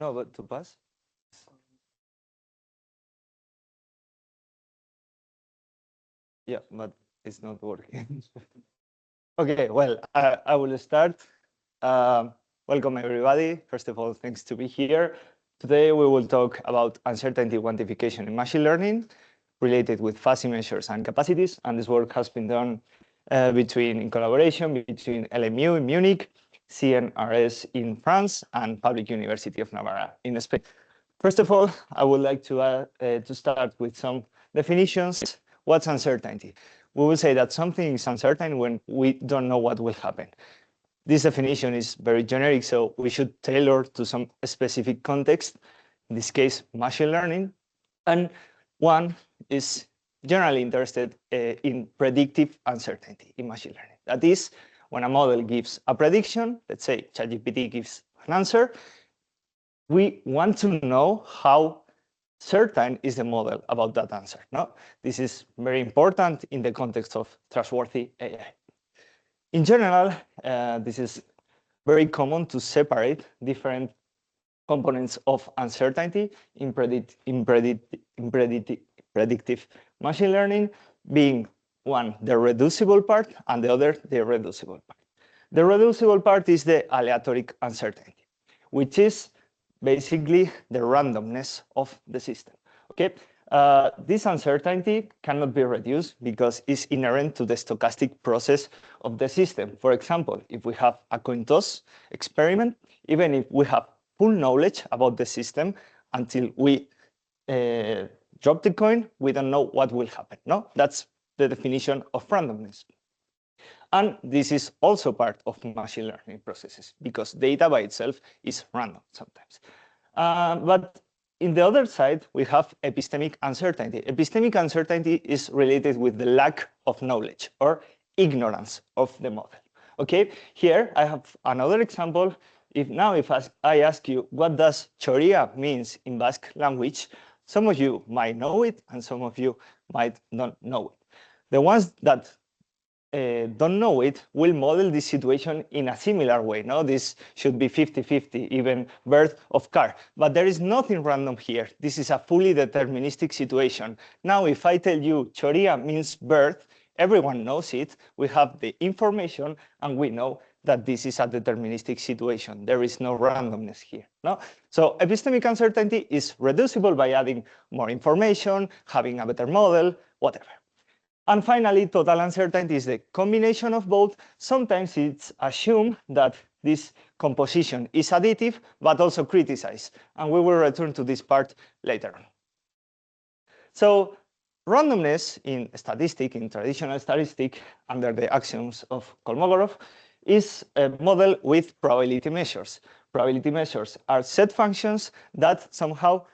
No, but to pass? Yeah, but it's not working. Okay, well, I will start. Welcome, everybody. First of all, thanks to be here. Today, we will talk about uncertainty quantification in machine learning related with fuzzy measures and capacities. And this work has been done in collaboration between LMU in Munich, CNRS in France, and Public University of Navarra in Spain. First of all, I would like to start with some definitions. What's uncertainty? We will say that something is uncertain when we don't know what will happen. This definition is very generic, so we should tailor to some specific context, in this case, machine learning. And one is generally interested in predictive uncertainty in machine learning. That is, when a model gives a prediction, let's say ChatGPT gives an answer, we want to know how certain is the model about that answer. No? This is very important in the context of trustworthy AI. In general, this is very common to separate different components of uncertainty in predictive machine learning, being one, the reducible part, and the other, the irreducible part. The reducible part is the aleatoric uncertainty, which is basically the randomness of the system. Okay, this uncertainty cannot be reduced because it's inherent to the stochastic process of the system. For example, if we have a coin toss experiment, even if we have full knowledge about the system, until we drop the coin, we don't know what will happen. No, that's the definition of randomness. And this is also part of machine learning processes because data by itself is random sometimes. But in the other side, we have epistemic uncertainty. Epistemic uncertainty is related with the lack of knowledge or ignorance of the model. Okay, here I have another example. If I ask you, what does choria means in Basque language? Some of you might know it, and some of you might not know it. The ones that don't know it will model this situation in a similar way. No, this should be 50-50, even birth of car. But there is nothing random here. This is a fully deterministic situation. Now, if I tell you choria means birth, everyone knows it. We have the information, and we know that this is a deterministic situation. There is no randomness here. No? So epistemic uncertainty is reducible by adding more information, having a better model, whatever. And finally, total uncertainty is the combination of both. Sometimes it's assumed that this composition is additive, but also criticized. And we will return to this part later on. So randomness in traditional statistic, under the axioms of Kolmogorov, is a model with probability measures. Probability measures are set functions that somehow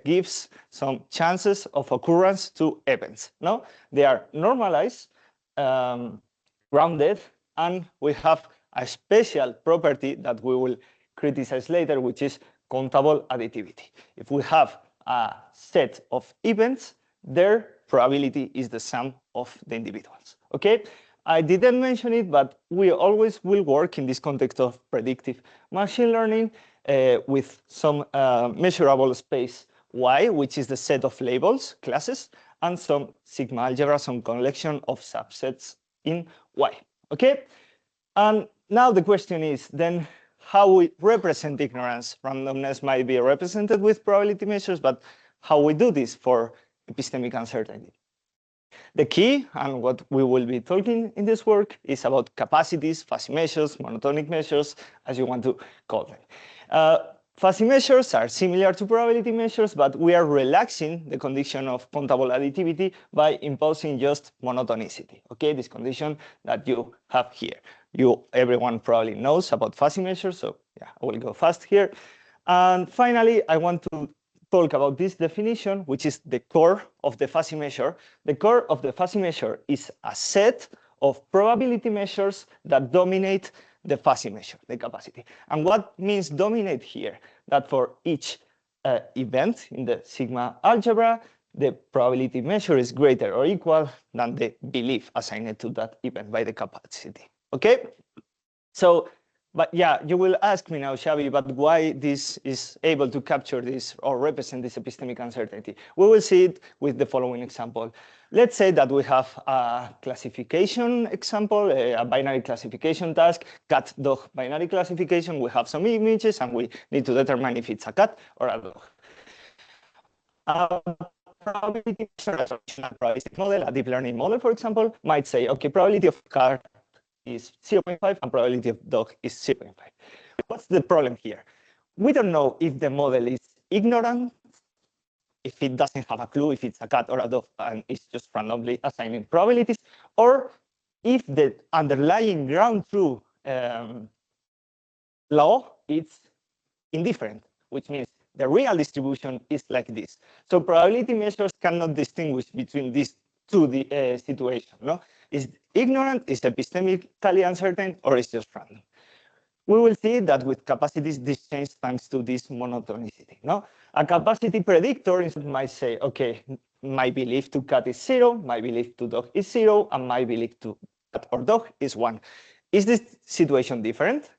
gives some chances of occurrence to events. No, they are normalized, grounded, and we have a special property that we will criticize later, which is countable additivity. If we have a set of events, their probability is the sum of the individuals. Okay, I didn't mention it, but we always will work in this context of predictive machine learning with some measurable space Y, which is the set of labels, classes, and some sigma algebra, some collection of subsets in Y. Okay? And now the question is then how we represent ignorance. Randomness might be represented with probability measures, but how we do this for epistemic uncertainty. The key, and what we will be talking in this work, is about capacities, fuzzy measures, monotonic measures, as you want to call them. Fuzzy measures are similar to probability measures, but we are relaxing the condition of countable additivity by imposing just monotonicity. Okay, this condition that you have here. Everyone probably knows about fuzzy measures, so yeah, I will go fast here. And finally, I want to talk about this definition, which is the core of the fuzzy measure. The core of the fuzzy measure is a set of probability measures that dominate the fuzzy measure, the capacity. And what means dominate here? That for each event in the sigma algebra, the probability measure is greater or equal than the belief assigned to that event by the capacity. Okay? So But yeah, you will ask me now, Xavi, but why this is able to capture this or represent this epistemic uncertainty? We will see it with the following example. Let's say that we have a classification example, a binary classification task, cat-dog binary classification. We have some images, and we need to determine if it's a cat or a dog. Probability measure, a traditional probabilistic model, a deep learning model, for example, might say, okay, probability of cat is 0.5 and probability of dog is 0.5. What's the problem here? We don't know if the model is ignorant, if it doesn't have a clue if it's a cat or a dog and it's just randomly assigning probabilities, or if the underlying ground truth law is indifferent, which means the real distribution is like this. So probability measures cannot distinguish between these two situations. No? Is ignorant, is epistemically uncertain, or is just random? We will see that with capacities, this changes thanks to this monotonicity. No? A capacity predictor might say, okay, my belief to cat is 0, my belief to dog is 0, and my belief to cat or dog is 1. Is this situation different?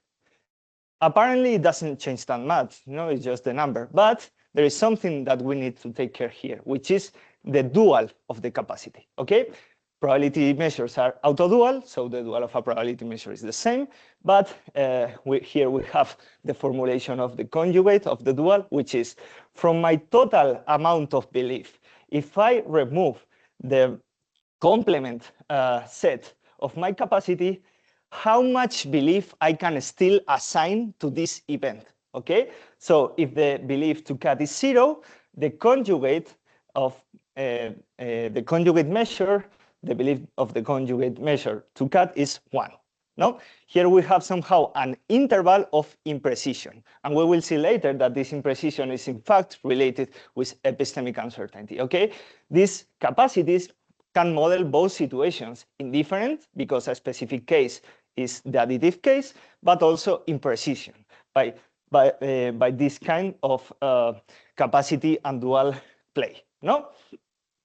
Apparently, it doesn't change that much. It's just the number. But there is something that we need to take care here, which is the dual of the capacity. Okay? Probability measures are autodual, so the dual of a probability measure is the same. But here we have the formulation of the conjugate of the dual, which is from my total amount of belief. If I remove the complement set of my capacity, how much belief I can still assign to this event, okay? So if the belief to cat is 0, the conjugate of the conjugate measure, the belief of the conjugate measure to cat is 1. No? Here we have somehow an interval of imprecision. And we will see later that this imprecision is in fact related with epistemic uncertainty, okay? These capacities can model both situations, indifferent, because a specific case is the additive case, but also imprecision by this kind of capacity and dual play. No?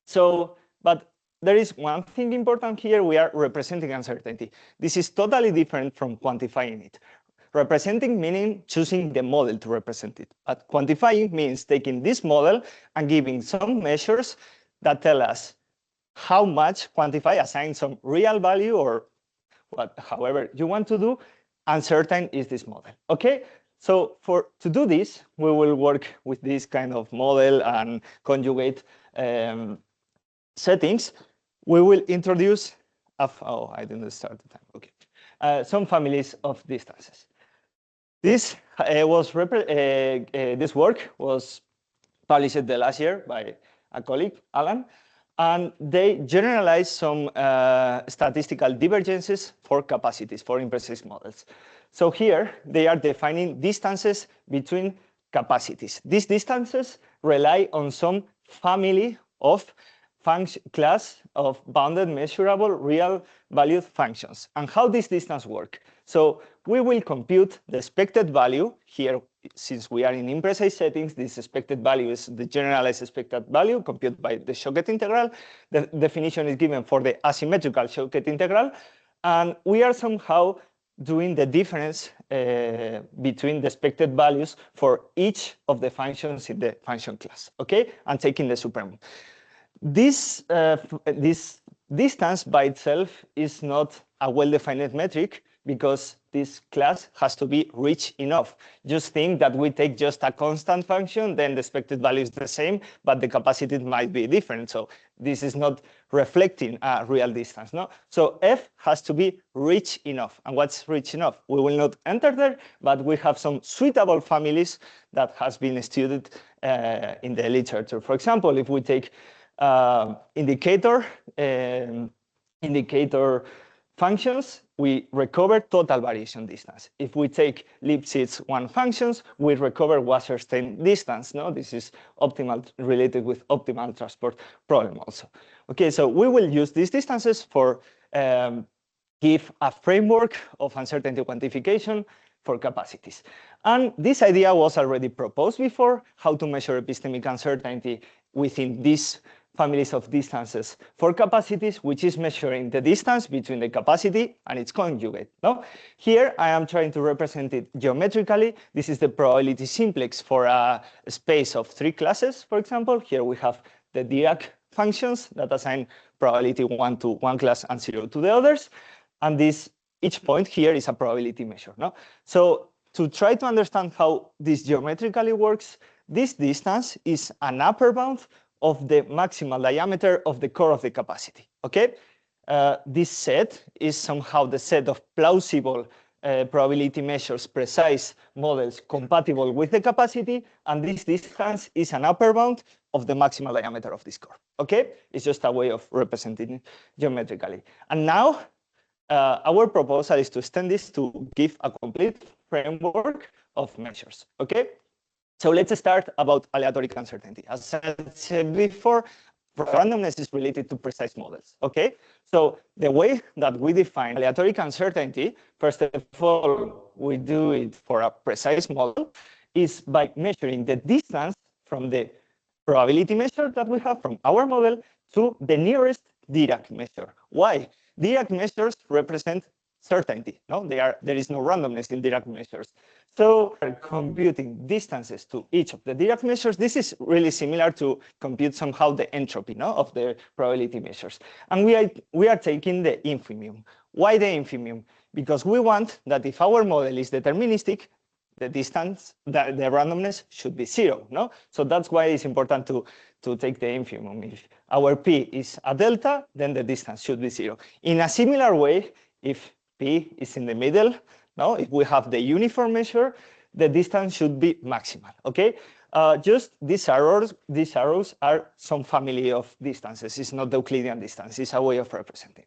So, but there is one thing important here. We are representing uncertainty. This is totally different from quantifying it. Representing meaning choosing the model to represent it. But quantifying means taking this model and giving some measures that tell us how much quantify, assign some real value or however you want to do, uncertain is this model. Okay, so to do this, we will work with this kind of model and conjugate settings. We will introduce, I didn't start the time. Okay, some families of distances. This this work was published the last year by a colleague, Alan. And they generalize some statistical divergences for capacities, for imprecise models. So here, they are defining distances between capacities. These distances rely on some family of class of bounded, measurable, real valued functions. And how this distance work? So we will compute the expected value here. Since we are in imprecise settings, this expected value is the generalized expected value computed by the Choquet integral. The definition is given for the asymmetrical Choquet integral. And we are somehow doing the difference between the expected values for each of the functions in the function class, okay? And taking the supremum. This distance by itself is not a well-defined metric because this class has to be rich enough. Just think that we take just a constant function, then the expected value is the same, but the capacity might be different. So this is not reflecting a real distance. No? So F has to be rich enough. And what's rich enough? We will not enter there, but we have some suitable families that has been studied in the literature. For example, if we take indicator functions, we recover total variation distance. If we take Lipschitz one functions, we recover Wasserstein distance. No, this is optimal related with optimal transport problem also. Okay, so we will use these distances for give a framework of uncertainty quantification for capacities. And this idea was already proposed before, how to measure epistemic uncertainty within this families of distances for capacities, which is measuring the distance between the capacity and its conjugate. No? Here, I am trying to represent it geometrically. This is the probability simplex for a space of 3 classes, for example. Here we have the Dirac functions that assign probability 1 to one class and 0 to the others. And each point here is a probability measure. No? So to try to understand how this geometrically works, this distance is an upper bound of the maximal diameter of the core of the capacity. Okay, this set is somehow the set of plausible probability measures, precise models compatible with the capacity, and this distance is an upper bound of the maximal diameter of this core. Okay, it's just a way of representing it geometrically. And now our proposal is to extend this to give a complete framework of measures. Okay. So let's start about aleatoric uncertainty. As I said before, randomness is related to precise models, okay? So the way that we define aleatoric uncertainty, first of all, we do it for a precise model, is by measuring the distance from the probability measure that we have from our model to the nearest Dirac measure. Why? Dirac measures represent certainty. No, there is no randomness in Dirac measures. So we're computing distances to each of the Dirac measures. This is really similar to compute somehow the entropy, no, of the probability measures. And we are taking the infimum. Why the infimum? Because we want that if our model is deterministic, the distance, the randomness should be 0. No, so that's why it's important to take the infimum. If our p is a delta, then the distance should be 0. In a similar way, if p is in the middle, no, if we have the uniform measure, the distance should be maximal. Okay, just these arrows are some family of distances. It's not the Euclidean distance. It's a way of representing.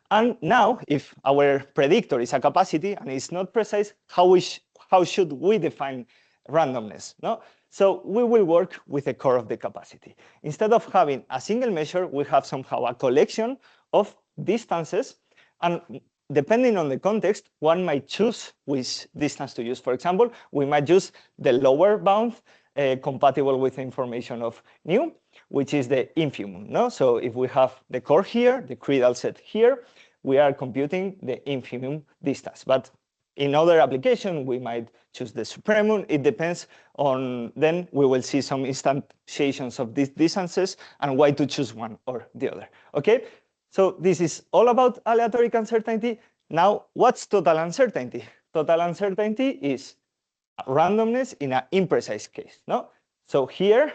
And now, if our predictor is a capacity and it's not precise, how should we define randomness? No, so we will work with the core of the capacity. Instead of having a single measure, we have somehow a collection of distances, and depending on the context, one might choose which distance to use. For example, we might use the lower bound compatible with the information of nu, which is the infimum. No? So if we have the core here, the cradle set here, we are computing the infimum distance. But in other application, we might choose the supremum. It depends on, then we will see some instantiations of these distances and why to choose one or the other. Okay? So this is all about aleatoric uncertainty. Now, what's total uncertainty? Total uncertainty is randomness in an imprecise case. No? So here,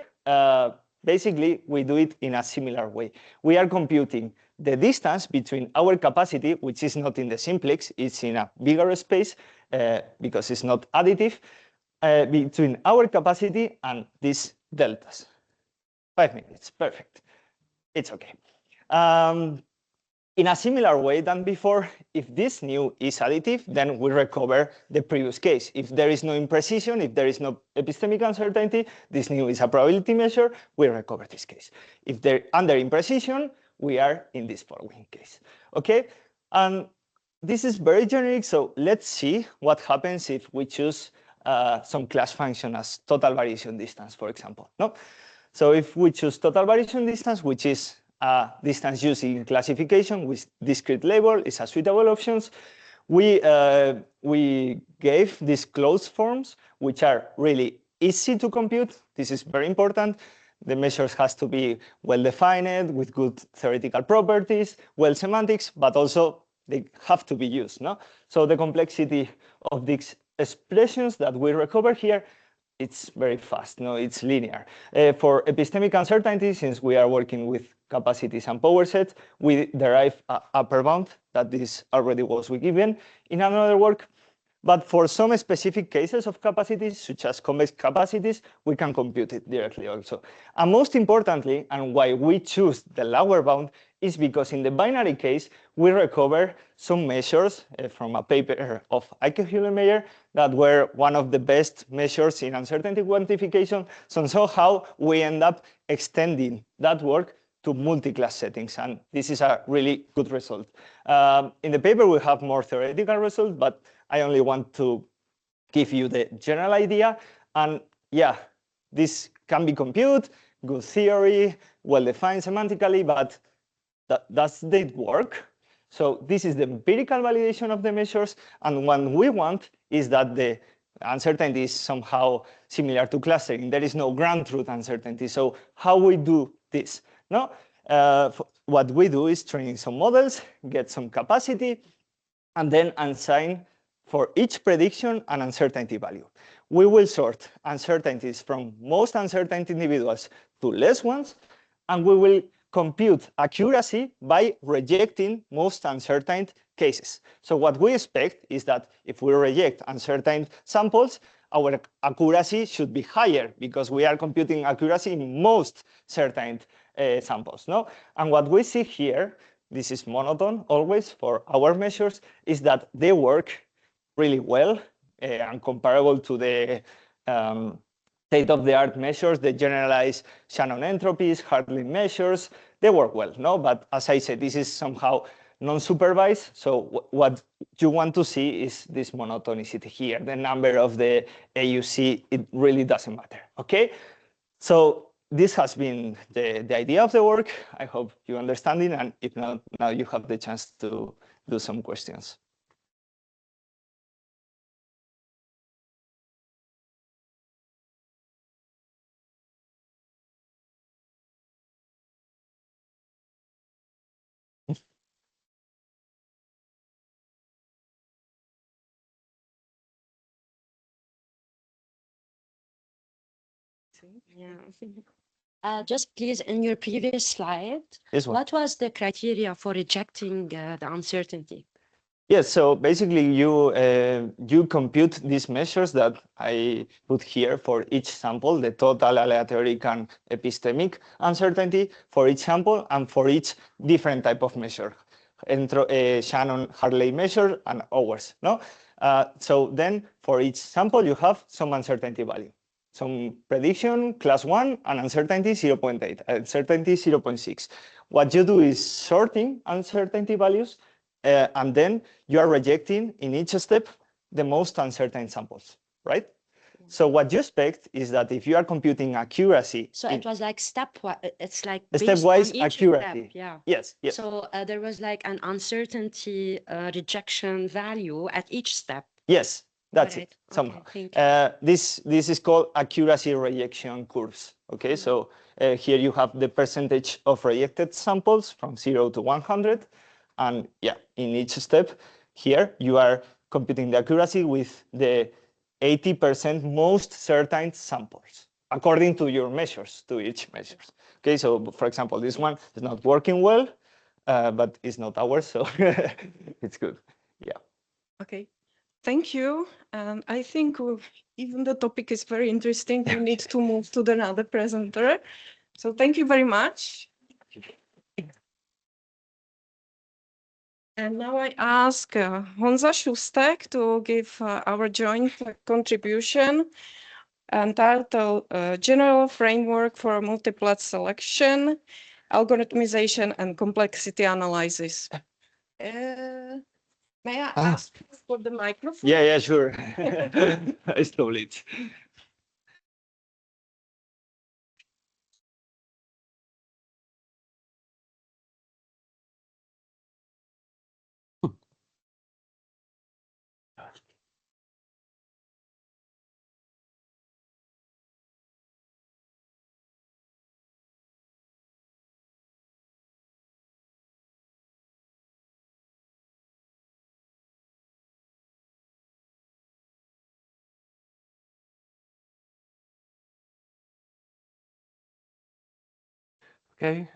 basically, we do it in a similar way. We are computing the distance between our capacity, which is not in the simplex, it's in a bigger space because it's not additive, between our capacity and these deltas. 5 minutes, perfect. It's okay. In a similar way than before, if this nu is additive, then we recover the previous case. If there is no imprecision, if there is no epistemic uncertainty, this nu is a probability measure, we recover this case. If they're under imprecision, we are in this following case. Okay, and this is very generic, so let's see what happens if we choose some class function as total variation distance, for example. No? So if we choose total variation distance, which is distance using classification with discrete label, is a suitable options. We gave these closed forms, which are really easy to compute. This is very important. The measures has to be well defined with good theoretical properties, well semantics, but also they have to be used. No? So the complexity of these expressions that we recover here, it's very fast. No, it's linear. For epistemic uncertainty, since we are working with capacities and power sets, we derive an upper bound that this already was given in another work. But for some specific cases of capacities, such as convex capacities, we can compute it directly also. And most importantly, and why we choose the lower bound, is because in the binary case, we recover some measures from a paper of Eike Hüllemeyer that were one of the best measures in uncertainty quantification. So somehow we end up extending that work to multi-class settings, and this is a really good result. In the paper, we have more theoretical results, but I only want to give you the general idea. And yeah, this can be computed, good theory, well-defined semantically, but does it work? So this is the empirical validation of the measures, and what we want is that the uncertainty is somehow similar to clustering. There is no ground truth uncertainty. So how we do this? No, what we do is training some models, get some capacity, and then assign for each prediction an uncertainty value. We will sort uncertainties from most uncertain individuals to less ones, and we will compute accuracy by rejecting most uncertain cases. So what we expect is that if we reject uncertain samples, our accuracy should be higher because we are computing accuracy in most certain samples. No? And what we see here, this is monotone always for our measures, is that they work really well and comparable to the state-of-the-art measures, the generalized Shannon entropies, Hartley measures, they work well, no? But as I said, this is somehow non-supervised. So what you want to see is this monotonicity here. The number of the AUC, it really doesn't matter, okay? So this has been the idea of the work. I hope you understand it, and if not, now you have the chance to do some questions. Yeah. Just please, in your previous slide, what was the criteria for rejecting the uncertainty? Yes, so basically you compute these measures that I put here for each sample, the total aleatoric and epistemic uncertainty for each sample and for each different type of measure, Shannon Hartley measure and ours. No, so then for each sample you have some uncertainty value. Some prediction, class 1, and uncertainty 0.8, uncertainty 0.6. What you do is sorting uncertainty values, and then you are rejecting in each step the most uncertain samples, right? So what you expect is that if you are computing accuracy. So it was like it's like stepwise accuracy. Step, yeah. Yes, yes. So there was like an uncertainty rejection value at each step. Yes, that's it. Somehow. This is called accuracy rejection curves. Okay, so here you have the percentage of rejected samples from 0 to 100. And yeah, in each step here, you are computing the accuracy with the 80% most certain samples, according to your measures, to each measures. Okay, so for example, this one is not working well, but it's not ours, so it's good. Yeah. Okay, thank you. And I think even the topic is very interesting. We need to move to another presenter. So thank you very much. And now I ask Honza Šustek to give our joint contribution entitled General Framework for Multiplet Selection, Algorithmization and Complexity Analysis. May I ask for the microphone? Yeah, sure. I stole it. Okay,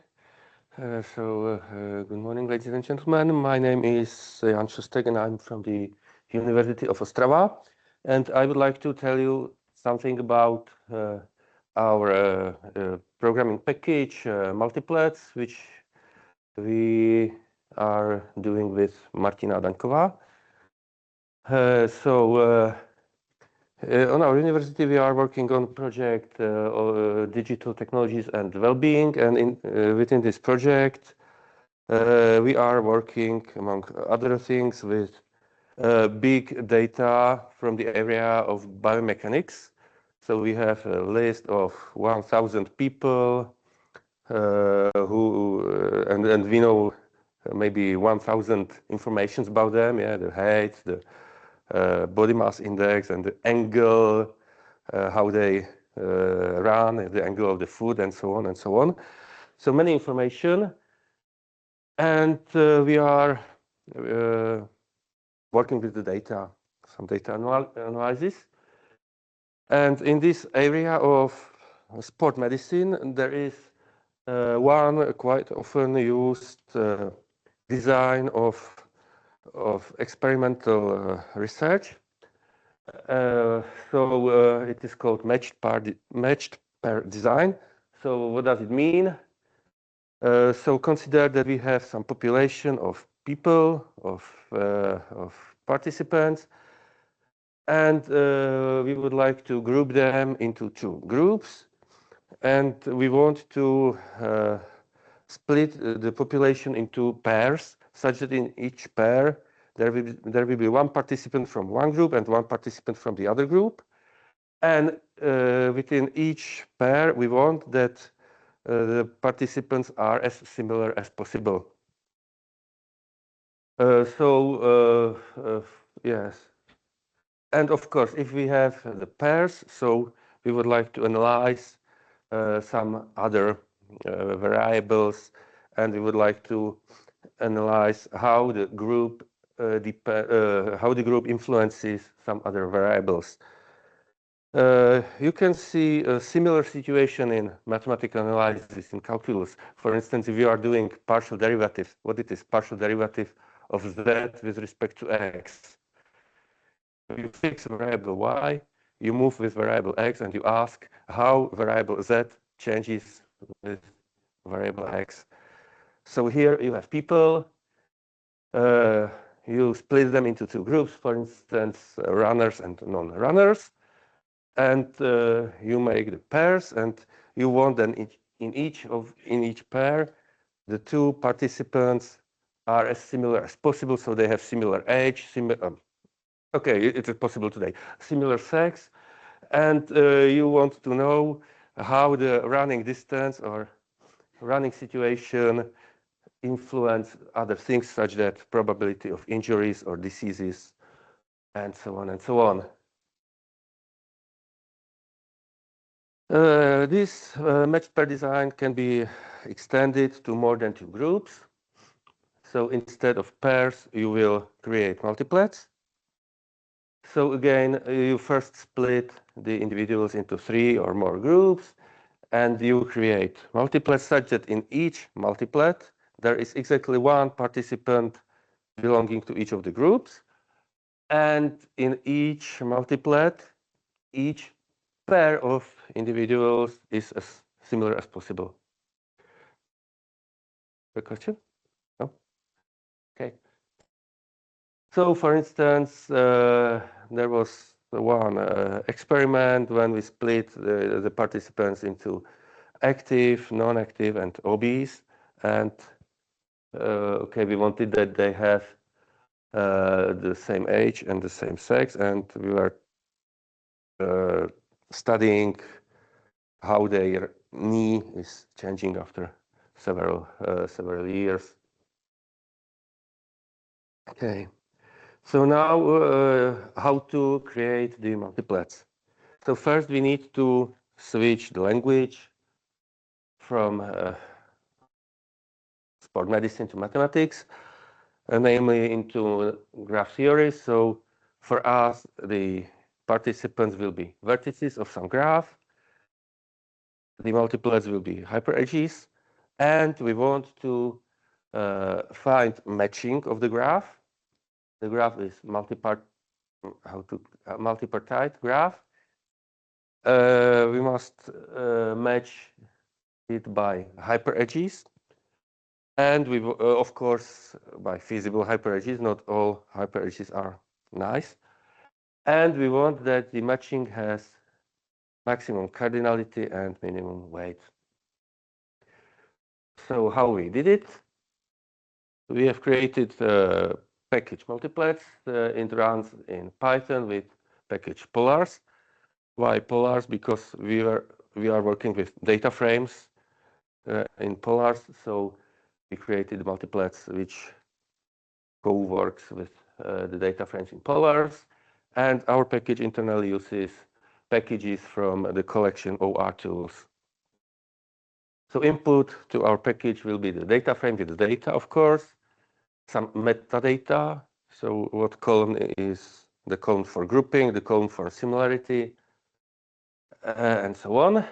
good morning, ladies and gentlemen. My name is Jan Šustek, and I'm from the University of Ostrava. And I would like to tell you something about our programming package, Multiplets, which we are doing with Martina Daňková. On our university, we are working on project digital technologies and well-being, and within this project, we are working, among other things, with big data from the area of biomechanics. So we have a list of 1,000 people and we know maybe 1,000 informations about them. Yeah, the height, the body mass index, and the angle, how they run, the angle of the food, and so on and so on. So many information, and we are working with the data, some data analysis. And in this area of sport medicine, there is one quite often used design of experimental research. So it is called matched pair design. So what does it mean? So consider that we have some population of people, of participants, and we would like to group them into two groups, and we want to split the population into pairs, such that in each pair there will be one participant from one group and one participant from the other group. And within each pair, we want that the participants are as similar as possible. Yes. And of course, if we have the pairs, so we would like to analyze some other variables, and we would like to analyze how the group influences some other variables. You can see a similar situation in mathematical analysis in calculus. For instance, if you are doing partial derivatives, what it is partial derivative of z with respect to x. You fix variable y, you move with variable x, and you ask how variable z changes with variable x. So here you have people. You split them into two groups, for instance, runners and non-runners. And you make the pairs, and you want then in each pair, the two participants are as similar as possible, so they have similar age, okay, it is possible today, similar sex, and you want to know how the running distance or running situation influence other things, such that probability of injuries or diseases, and so on and so on. This matched pair design can be extended to more than two groups. So instead of pairs, you will create multiplets. So again, you first split the individuals into three or more groups, and you create multiplets such that in each multiplet, there is exactly one participant belonging to each of the groups. And in each multiplet, each pair of individuals is as similar as possible. A question? No? Okay. So, for instance, there was one experiment when we split the participants into active, non-active, and obese. And okay, we wanted that they have the same age and the same sex, and we were studying how their knee is changing after several years. Okay, so now how to create the multiplets. So first we need to switch the language from sport medicine to mathematics, namely into graph theory. So for us, the participants will be vertices of some graph. The multiplets will be hyperedges, and we want to find matching of the graph. The graph is multipartite graph. We must match it by hyperedges, and we of course by feasible hyperedges. Not all hyperedges are nice, and we want that the matching has maximum cardinality and minimum weight. So how we did it? We have created package multiplets. It runs in Python with package polars. Why polars? Because we are working with data frames, in polars. So we created multiplets which co-works with the data frames in polars. And our package internally uses packages from the collection OR tools. So input to our package will be the data frame with the data, of course, some metadata. So what column is the column for grouping, the column for similarity, and so on.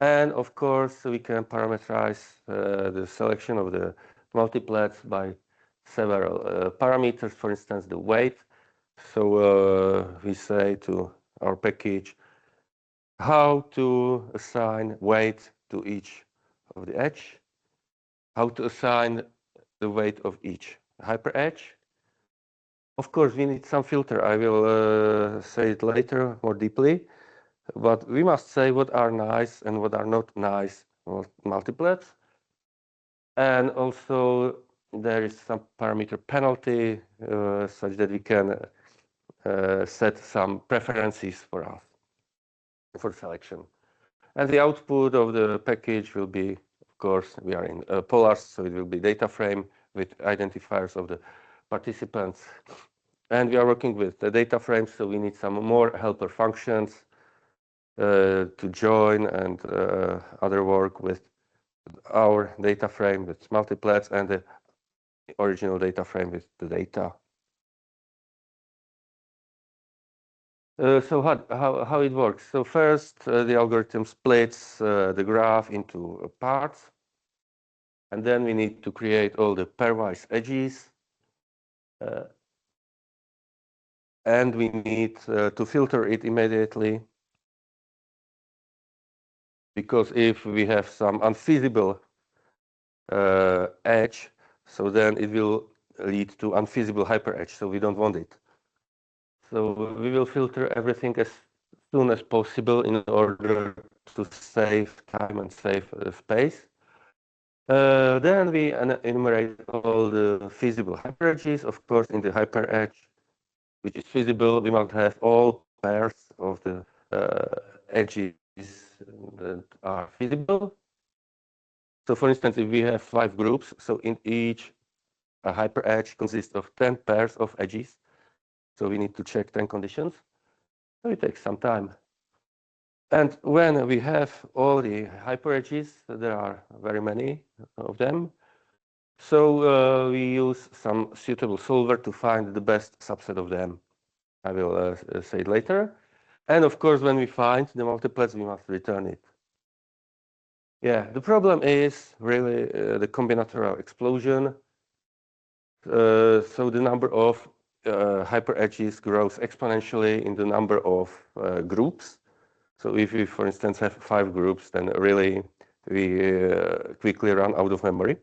And of course, we can parameterize the selection of the multiplets by several parameters, for instance, the weight. So we say to our package how to assign weight to each of the edge, how to assign the weight of each hyperedge. Of course, we need some filter. I will say it later more deeply. But we must say what are nice and what are not nice multiplets. And also there is some parameter penalty such that we can set some preferences for us for selection. And the output of the package will be, of course, we are in polars, so it will be data frame with identifiers of the participants. And we are working with the data frames, so we need some more helper functions to join and other work with our data frame with multiplets and the original data frame with the data. So how it works? So first, the algorithm splits the graph into parts, and then we need to create all the pairwise edges, and we need to filter it immediately, because if we have some unfeasible edge, so then it will lead to unfeasible hyperedge, so we don't want it. So we will filter everything as soon as possible in order to save time and save space. Then we enumerate all the feasible hyperedges. Of course, in the hyperedge, which is feasible, we must have all pairs of the edges that are feasible. So for instance, if we have 5 groups, so in each hyperedge consists of 10 pairs of edges. So we need to check 10 conditions. So it takes some time. And when we have all the hyperedges, there are very many of them. So we use some suitable solver to find the best subset of them. I will say it later. And of course, when we find the multiplets, we must return it. Yeah, the problem is really the combinatorial explosion. So the number of hyperedges grows exponentially in the number of groups. So if we, for instance, have 5 groups, then really we quickly run out of memory.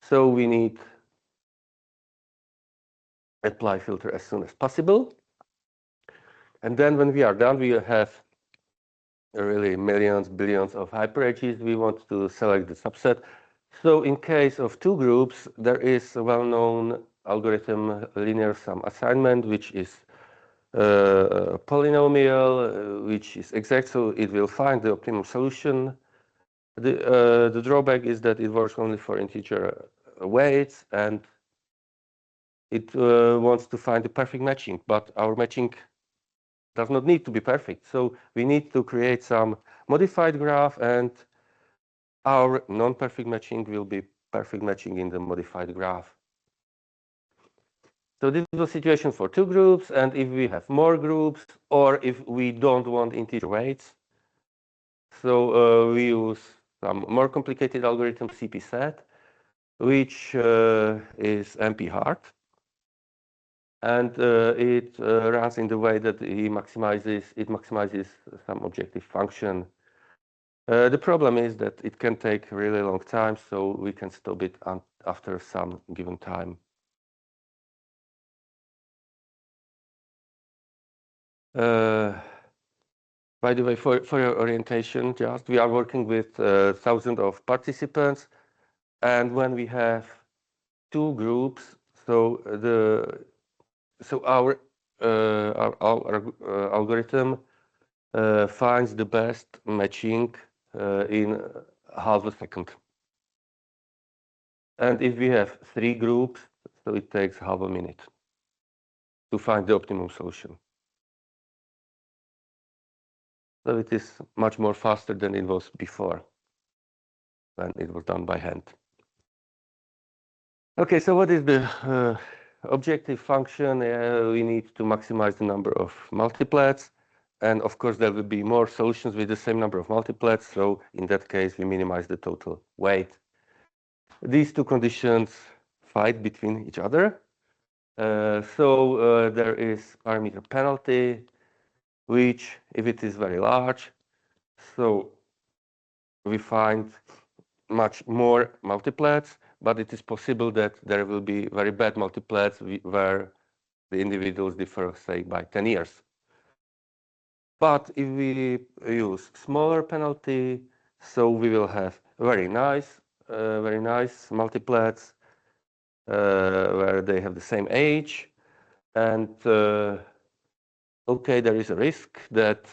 So we need apply filter as soon as possible. And then when we are done, we have really millions, billions of hyperedges. We want to select the subset. So in case of 2 groups, there is a well-known algorithm, linear sum assignment, which is a polynomial, which is exact, so it will find the optimum solution. The drawback is that it works only for integer weights, and it wants to find the perfect matching, but our matching does not need to be perfect. So we need to create some modified graph, and our non-perfect matching will be perfect matching in the modified graph. So this is a situation for 2 groups, and if we have more groups, or if we don't want integer weights, so we use some more complicated algorithm, CP-set, which is MP-hard. And it runs in the way that it maximizes some objective function. The problem is that it can take a really long time, so we can stop it after some given time. By the way, for your orientation, just we are working with thousands of participants, and when we have 2 groups, so our algorithm finds the best matching in half a second. And if we have 3 groups, so it takes half a minute to find the optimum solution. So it is much more faster than it was before, when it was done by hand. Okay, so what is the objective function? We need to maximize the number of multiplets. And of course, there will be more solutions with the same number of multiplets. So in that case, we minimize the total weight. These two conditions fight between each other. So there is parameter penalty, which, if it is very large, so we find much more multiplets, but it is possible that there will be very bad multiplets where the individuals differ, say, by 10 years. But if we use smaller penalty, so we will have very nice multiplets where they have the same age, and okay, there is a risk that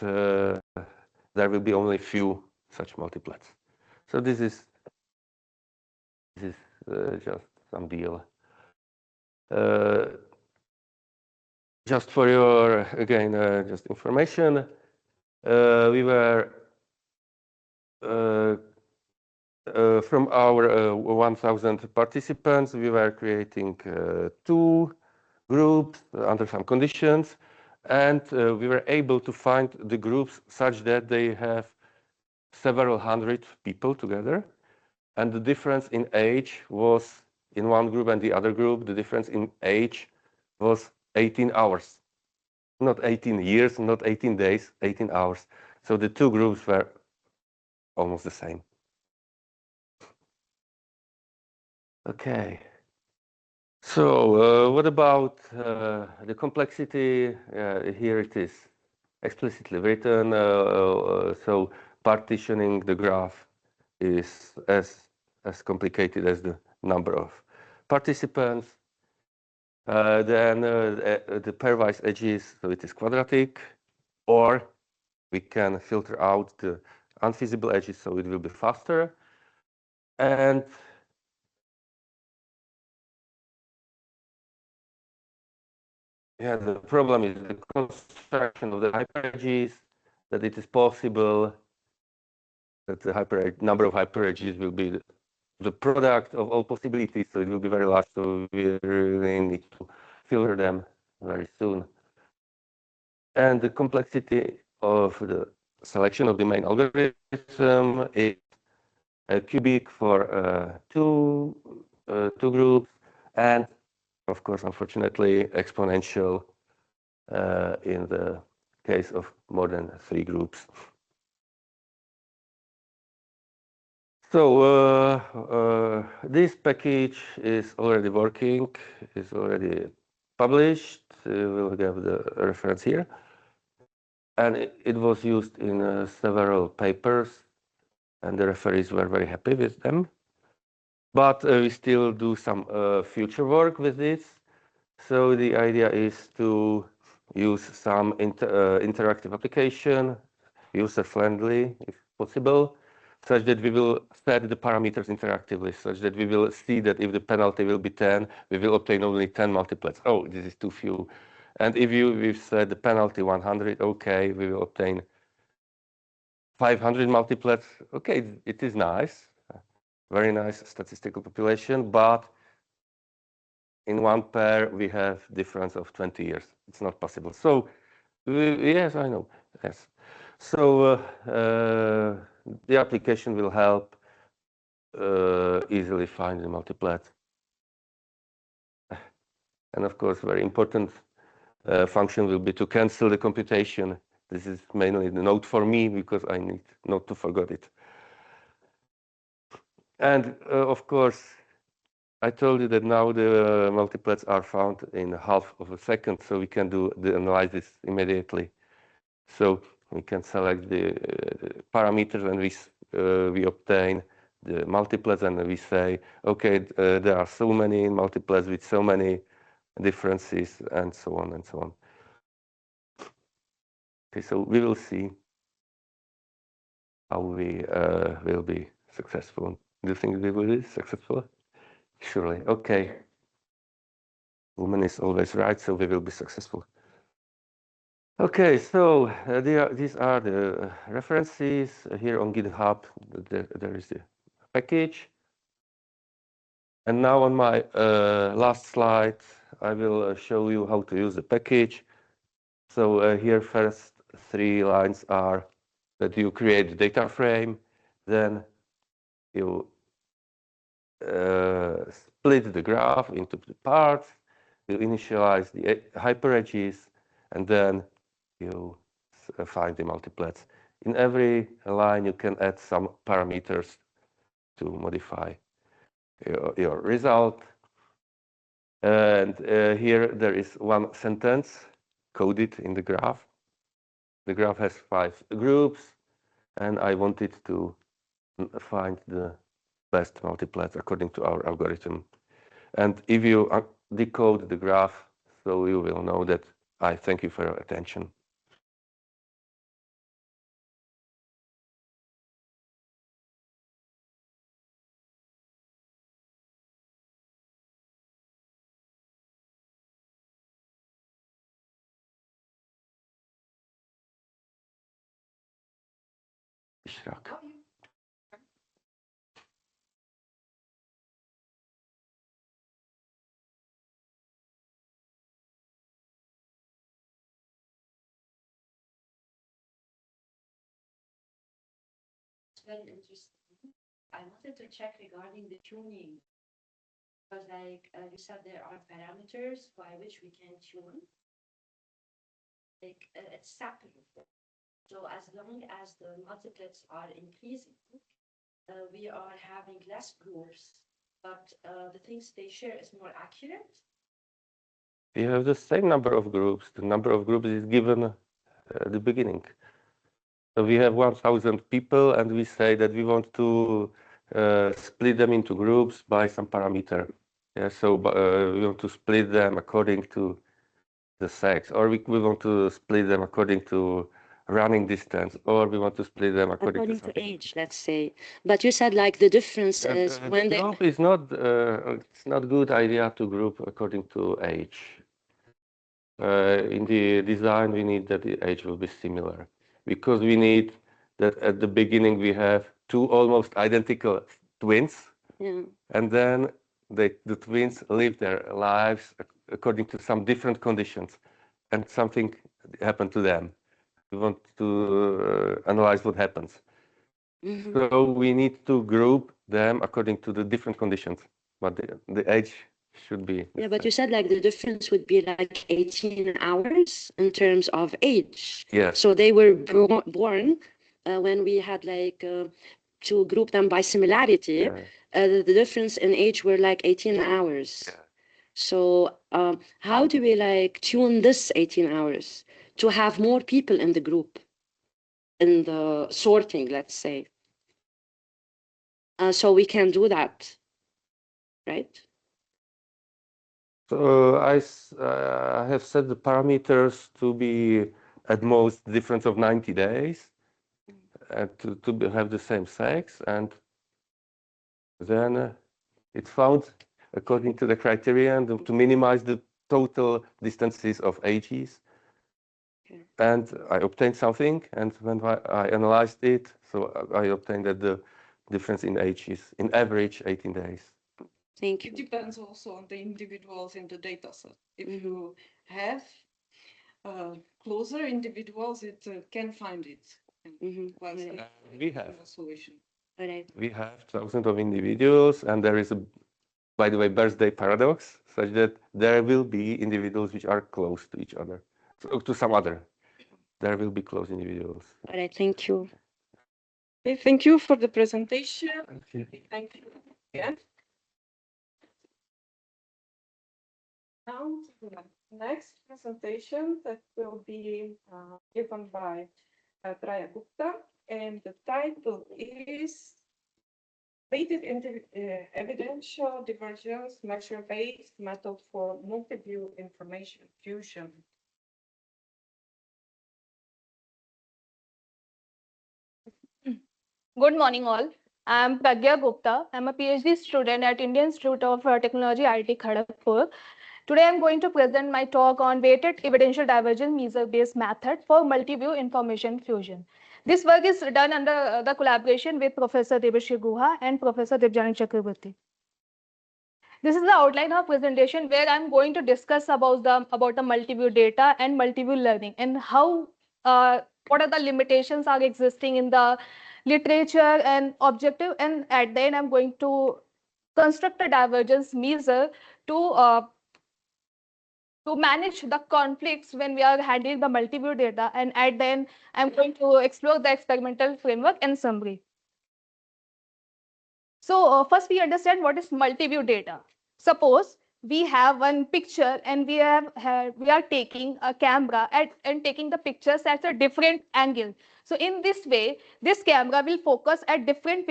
there will be only few such multiplets. So this is just some deal. Just for your, again, just information, we were from our 1,000 participants, we were creating 2 groups under some conditions, and we were able to find the groups such that they have several hundred people together, and the difference in age was in one group and the other group, the difference in age was 18 hours. Not 18 years, not 18 days, 18 hours. So the 2 groups were almost the same. Okay. So what about the complexity? Here it is explicitly written. So partitioning the graph is as complicated as the number of participants. Then the pairwise edges, so it is quadratic, or we can filter out the unfeasible edges, so it will be faster. And yeah, the problem is the construction of the hyperedges, that it is possible that the number of hyperedges will be the product of all possibilities, so it will be very large, so we really need to filter them very soon. And the complexity of the selection of the main algorithm is cubic for two groups, and of course, unfortunately, exponential in the case of more than 3 groups. So this package is already working, is already published. We'll have the reference here. And it was used in several papers, and the referees were very happy with them. But we still do some future work with this. So the idea is to use some interactive application, user-friendly if possible, such that we will set the parameters interactively, such that we will see that if the penalty will be 10, we will obtain only 10 multiplets. Oh, this is too few. And if we've set the penalty 100, okay, we will obtain 500 multiplets. Okay, it is nice, very nice statistical population, but in one pair we have difference of 20 years. It's not possible. So yes, I know. Yes. So the application will help easily find the multiplets. And of course, very important function will be to cancel the computation. This is mainly the note for me because I need not to forget it. And of course, I told you that now the multiplets are found in half of a second, so we can do the analysis immediately. So we can select the parameters and we obtain the multiplets, and we say, okay, there are so many multiplets with so many differences, and so on and so on. Okay, so we will see how we will be successful. Do you think we will be successful? Surely. Okay. Woman is always right, so we will be successful. Okay, so these are the references here on GitHub. There is the package. And now on my last slide, I will show you how to use the package. So here first 3 lines are that you create the data frame, then you split the graph into the parts, you initialize the hyperedges, and then you find the multiplets. In every line, you can add some parameters to modify your result. And here there is one sentence coded in the graph. The graph has 5 groups, and I wanted to find the best multiplets according to our algorithm. And if you decode the graph, so you will know that I thank you for your attention. Ishrak. Very interesting. I wanted to check regarding the tuning, because like you said, there are parameters by which we can tune. Like it's separate. So as long as the multiplets are increasing, we are having less groups, but the things they share is more accurate. We have the same number of groups. The number of groups is given at the beginning. So we have 1,000 people, and we say that we want to split them into groups by some parameter. Yeah, so we want to split them according to the sex, or we want to split them according to running distance, or we want to split them according to age, let's say. But you said like the difference is when they group is not it's not good idea to group according to age. In the design, we need that the age will be similar, because we need that at the beginning we have 2 almost identical twins, and then the twins live their lives according to some different conditions, and something happened to them. We want to analyze what happens. So we need to group them according to the different conditions, but the age should be. Yeah, but you said like the difference would be like 18 hours in terms of age. Yes. So they were born when we had like to group them by similarity. The difference in age were like 18 hours. Yeah. So how do we like tune this 18 hours to have more people in the group, in the sorting, let's say? So we can do that, right? So I have set the parameters to be at most difference of 90 days, and to have the same sex, and then it found, according to the criterion, to minimize the total distances of ages. Okay. And I obtained something, and when I analyzed it, so I obtained that the difference in age is, in average, 18 days. Thank you. It depends also on the individuals in the data set. If you have closer individuals, it can find it. We have a solution. Right. We have thousands of individuals, and there is a, by the way, birthday paradox, such that there will be individuals which are close to each other, to some other. There will be close individuals. All right, thank you. Okay, thank you for the presentation. Thank you. Yeah. Now to the next presentation that will be given by Traya Gupta, and the title is Weighted Evidential Divergence Measure-Based Method for Multi-View Information Fusion. Good morning, all. I'm Pragya Gupta. I'm a PhD student at Indian Institute of Technology, IIT Kharagpur. Today, I'm going to present my talk on weighted evidential divergence measure-based method for multi-view information fusion. This work is done under the collaboration with Professor Debashri Guha and Professor Debjani Chakraborty. This is the outline of presentation where I'm going to discuss about the multi-view data and multi-view learning and how what are the limitations are existing in the literature and objective, and at the end I'm going to construct a divergence measure to manage the conflicts when we are handling the multi-view data, and at the end I'm going to explore the experimental framework and summary. So first we understand what is multi-view data. Suppose we have one picture and we are taking a camera and taking the pictures at a different angle. So in this way, this camera will focus at different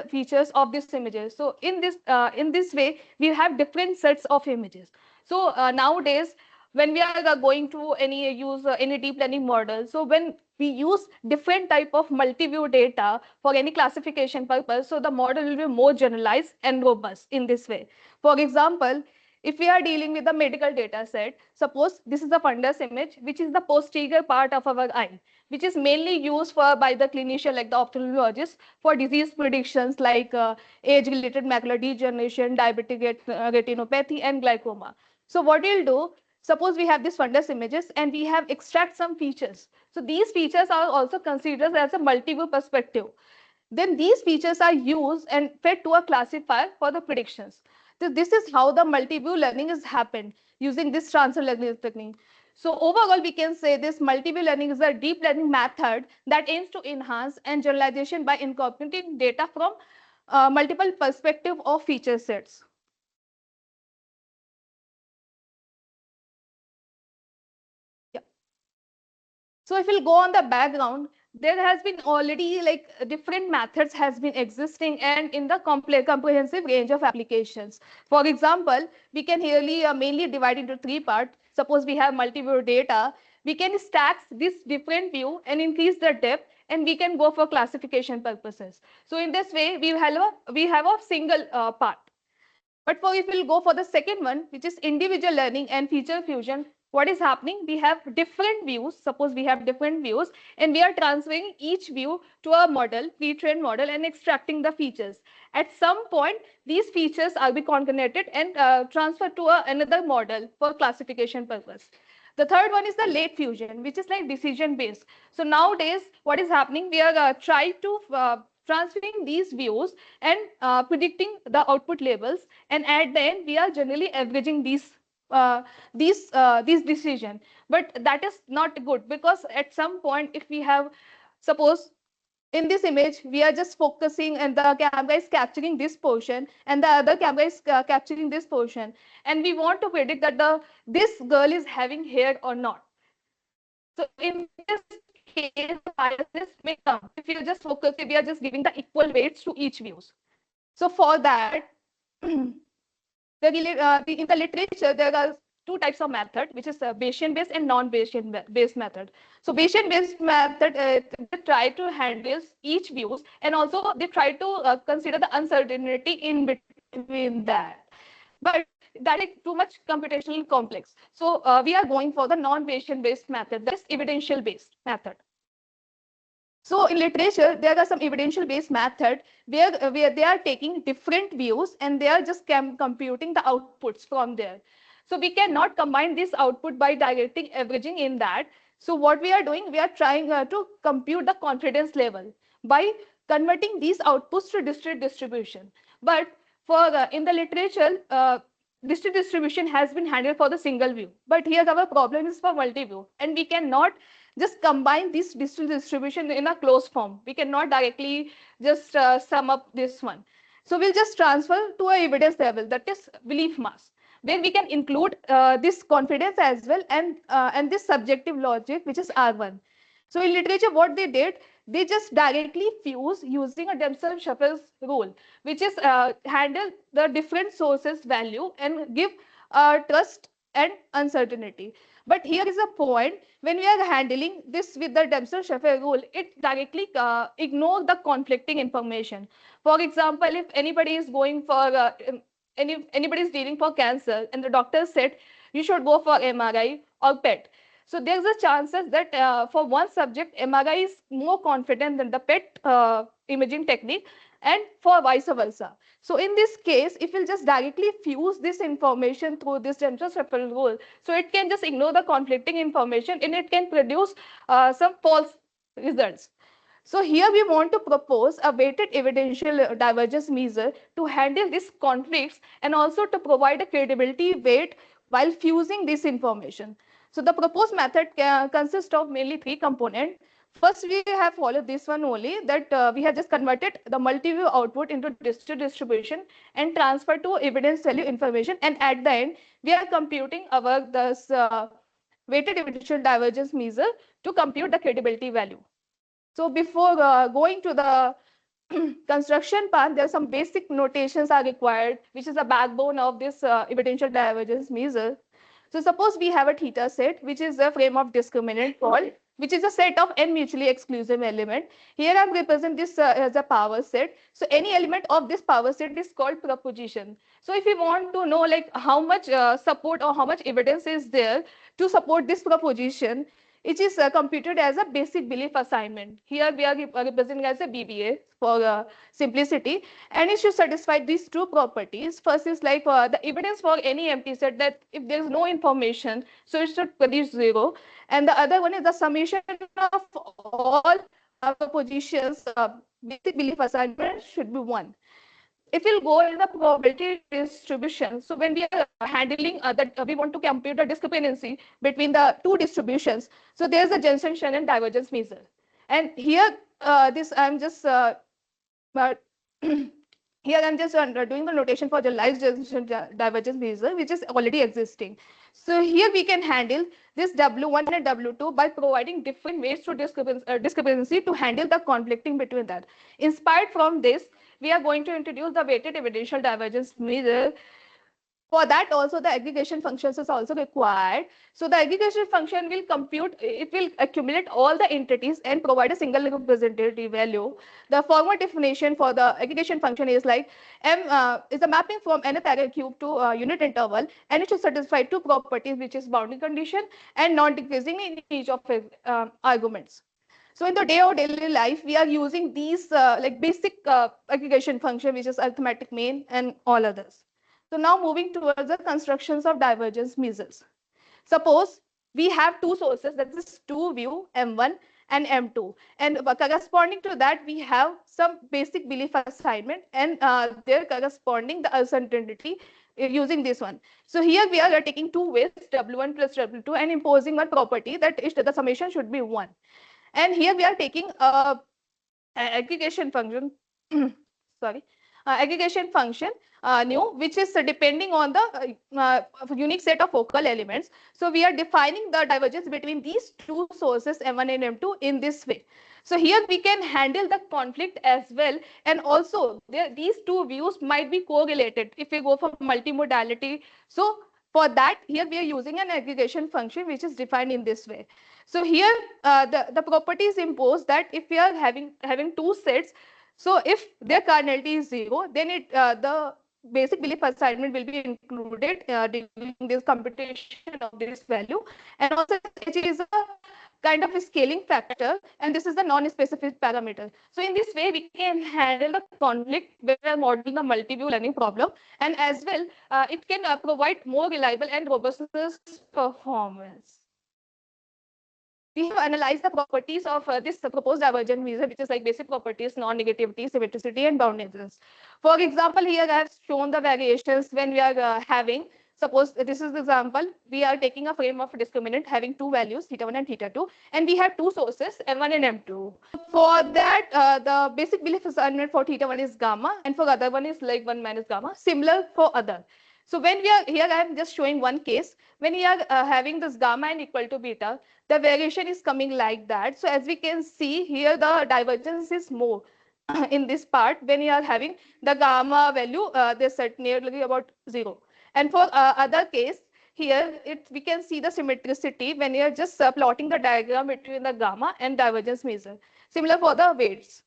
features of these images. So in this way, we have different sets of images. So nowadays, when we are going to use any deep learning model, so when we use different type of multi-view data for any classification purpose, so the model will be more generalized and robust in this way. For example, if we are dealing with the medical data set, suppose this is the fundus image, which is the posterior part of our eye, which is mainly used by the clinician like the ophthalmologist for disease predictions like age-related macular degeneration, diabetic retinopathy, and glaucoma. So what we'll do, suppose we have these fundus images and we have extract some features. So these features are also considered as a multi-view perspective. Then these features are used and fed to a classifier for the predictions. So this is how the multi-view learning has happened using this transfer learning technique. So overall, we can say this multi-view learning is a deep learning method that aims to enhance and generalization by incorporating data from multiple perspective of feature sets. Yeah. So if we'll go on the background, there has been already like different methods has been existing and in the comprehensive range of applications. For example, we can really mainly divide into three parts. Suppose we have multi-view data, we can stack this different view and increase the depth, and we can go for classification purposes. So in this way, we have a single part. But if we'll go for the second one, which is individual learning and feature fusion, what is happening? We have different views. Suppose we have different views and we are transferring each view to a model, pre-trained model, and extracting the features. At some point, these features are be concatenated and transferred to another model for classification purpose. The third one is the late fusion, which is like decision based. So nowadays, what is happening? We are trying to transferring these views and predicting the output labels, and at the end we are generally averaging these decision. But that is not good, because at some point, if we have, suppose in this image we are just focusing and the camera is capturing this portion and the other camera is capturing this portion, and we want to predict that this girl is having hair or not. So in this case, biases may come if we are just focusing, we are just giving the equal weights to each views. So for that, in the literature, there are two types of method, which is Bayesian based and non-Bayesian based method. So Bayesian based method, they try to handle each views, and also they try to consider the uncertainty in between that. But that is too much computationally complex. So we are going for the non-Bayesian based method, that is evidential based method. So in literature, there are some evidential-based method where they are taking different views and they are just computing the outputs from there. So we cannot combine this output by directing averaging in that. So what we are doing, we are trying to compute the confidence level by converting these outputs to discrete distribution. But for in the literature, discrete distribution has been handled for the single view. But here our problem is for multi-view, and we cannot just combine this discrete distribution in a closed form. We cannot directly just sum up this one. So we'll just transfer to a evidence level, that is belief mass, where we can include this confidence as well, and this subjective logic, which is R1. So in literature, what they did, they just directly fuse using a Dempsey-Shuffle's rule, which is handle the different sources value and give trust and uncertainty. But here is a point, when we are handling this with the Dempsey-Shaffer rule, it directly ignores the conflicting information. For example, if anybody is going for, anybody is dealing for cancer and the doctor said, you should go for MRI or PET. So there's a chances that for one subject, MRI is more confident than the PET imaging technique, and for vice versa. So in this case, if we'll just directly fuse this information through this Dempsey-Shaffer rule, so it can just ignore the conflicting information and it can produce some false results. So here we want to propose a weighted evidential divergence measure to handle these conflicts and also to provide a credibility weight while fusing this information. So the proposed method consists of mainly three components. First, we have followed this one only, that we have just converted the multi-view output into distribution and transferred to evidence value information. And at the end, we are computing our this weighted evidential divergence measure to compute the credibility value. So before going to the construction part, there are some basic notations are required, which is the backbone of this evidential divergence measure. So suppose we have a theta set, which is a frame of discriminant called, which is a set of n mutually exclusive element. Here I'm represent this as a power set. So any element of this power set is called proposition. So if we want to know like how much support or how much evidence is there to support this proposition, it is computed as a basic belief assignment. Here we are representing as a BBA for simplicity, and it should satisfy these two properties. First is like the evidence for any empty set, that if there is no information, so it should produce 0. And the other one is the summation of all propositions, basic belief assignment should be 1. If we'll go in the probability distribution, so when we are handling that we want to compute the discrepancy between the two distributions, so there's a Jensen-Shannon divergence measure. And here, this I'm just but here I'm just doing the notation for the live divergence measure, which is already existing. So here we can handle this W1 and W2 by providing different ways to discrepancy to handle the conflicting between that. Inspired from this, we are going to introduce the weighted evidential divergence measure. For that also the aggregation functions is also required. So the aggregation function will compute, it will accumulate all the entities and provide a single representative value. The formal definition for the aggregation function is like M is a mapping from nth array cube to unit interval, and it should satisfy two properties, which is boundary condition and non-decreasing in each of its arguments. So in the day of daily life, we are using these like basic aggregation function, which is arithmetic mean and all others. So now moving towards the constructions of divergence measures. Suppose we have two sources, that is two view M1 and M2, and corresponding to that we have some basic belief assignment and their corresponding the uncertainty using this one. So here we are taking two ways, W1 plus W2, and imposing one property that the summation should be 1. And here we are taking a aggregation function, sorry, aggregation function new, which is depending on the unique set of focal elements. So we are defining the divergence between these two sources M1 and M2 in this way. So here we can handle the conflict as well, and also these two views might be correlated if we go for multimodality. So for that, here we are using an aggregation function which is defined in this way. So here the property is imposed that if we are having two sets, so if their cardinality is 0, then it the basic belief assignment will be included during this computation of this value. And also H is a kind of a scaling factor, and this is the non-specific parameter. So in this way, we can handle the conflict when we are modeling the multi-view learning problem, and as well, it can provide more reliable and robust performance. We have analyzed the properties of this proposed divergent measure, which is like basic properties, non-negativity, symmetricity, and boundaries. For example, here I have shown the variations when we are having, suppose this is the example, we are taking a frame of discriminant having two values, theta1 and theta2, and we have two sources, M1 and M2. For that, the basic belief assignment for theta1 is gamma, and for other one is like 1 minus gamma, similar for other. So when we are here, I am just showing one case. When we are having this gamma n equal to beta, the variation is coming like that. So as we can see here, the divergence is more in this part when you are having the gamma value, they set nearly about 0. And for other case, here we can see the symmetricity when you are just plotting the diagram between the gamma and divergence measure. Similar for the weights.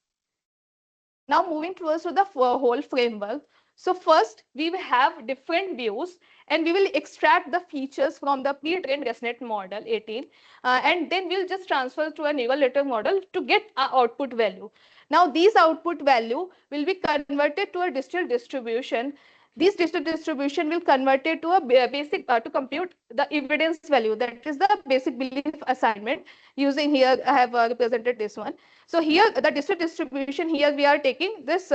Now moving towards to the whole framework. So first we will have different views and we will extract the features from the pre-trained ResNet model 18 and then we'll just transfer to a neural network model to get our output value. Now these output value will be converted to a digital distribution. This digital distribution will convert it to a basic to compute the evidence value, that is the basic belief assignment. Using here I have represented this one. So here the digital distribution, here we are taking this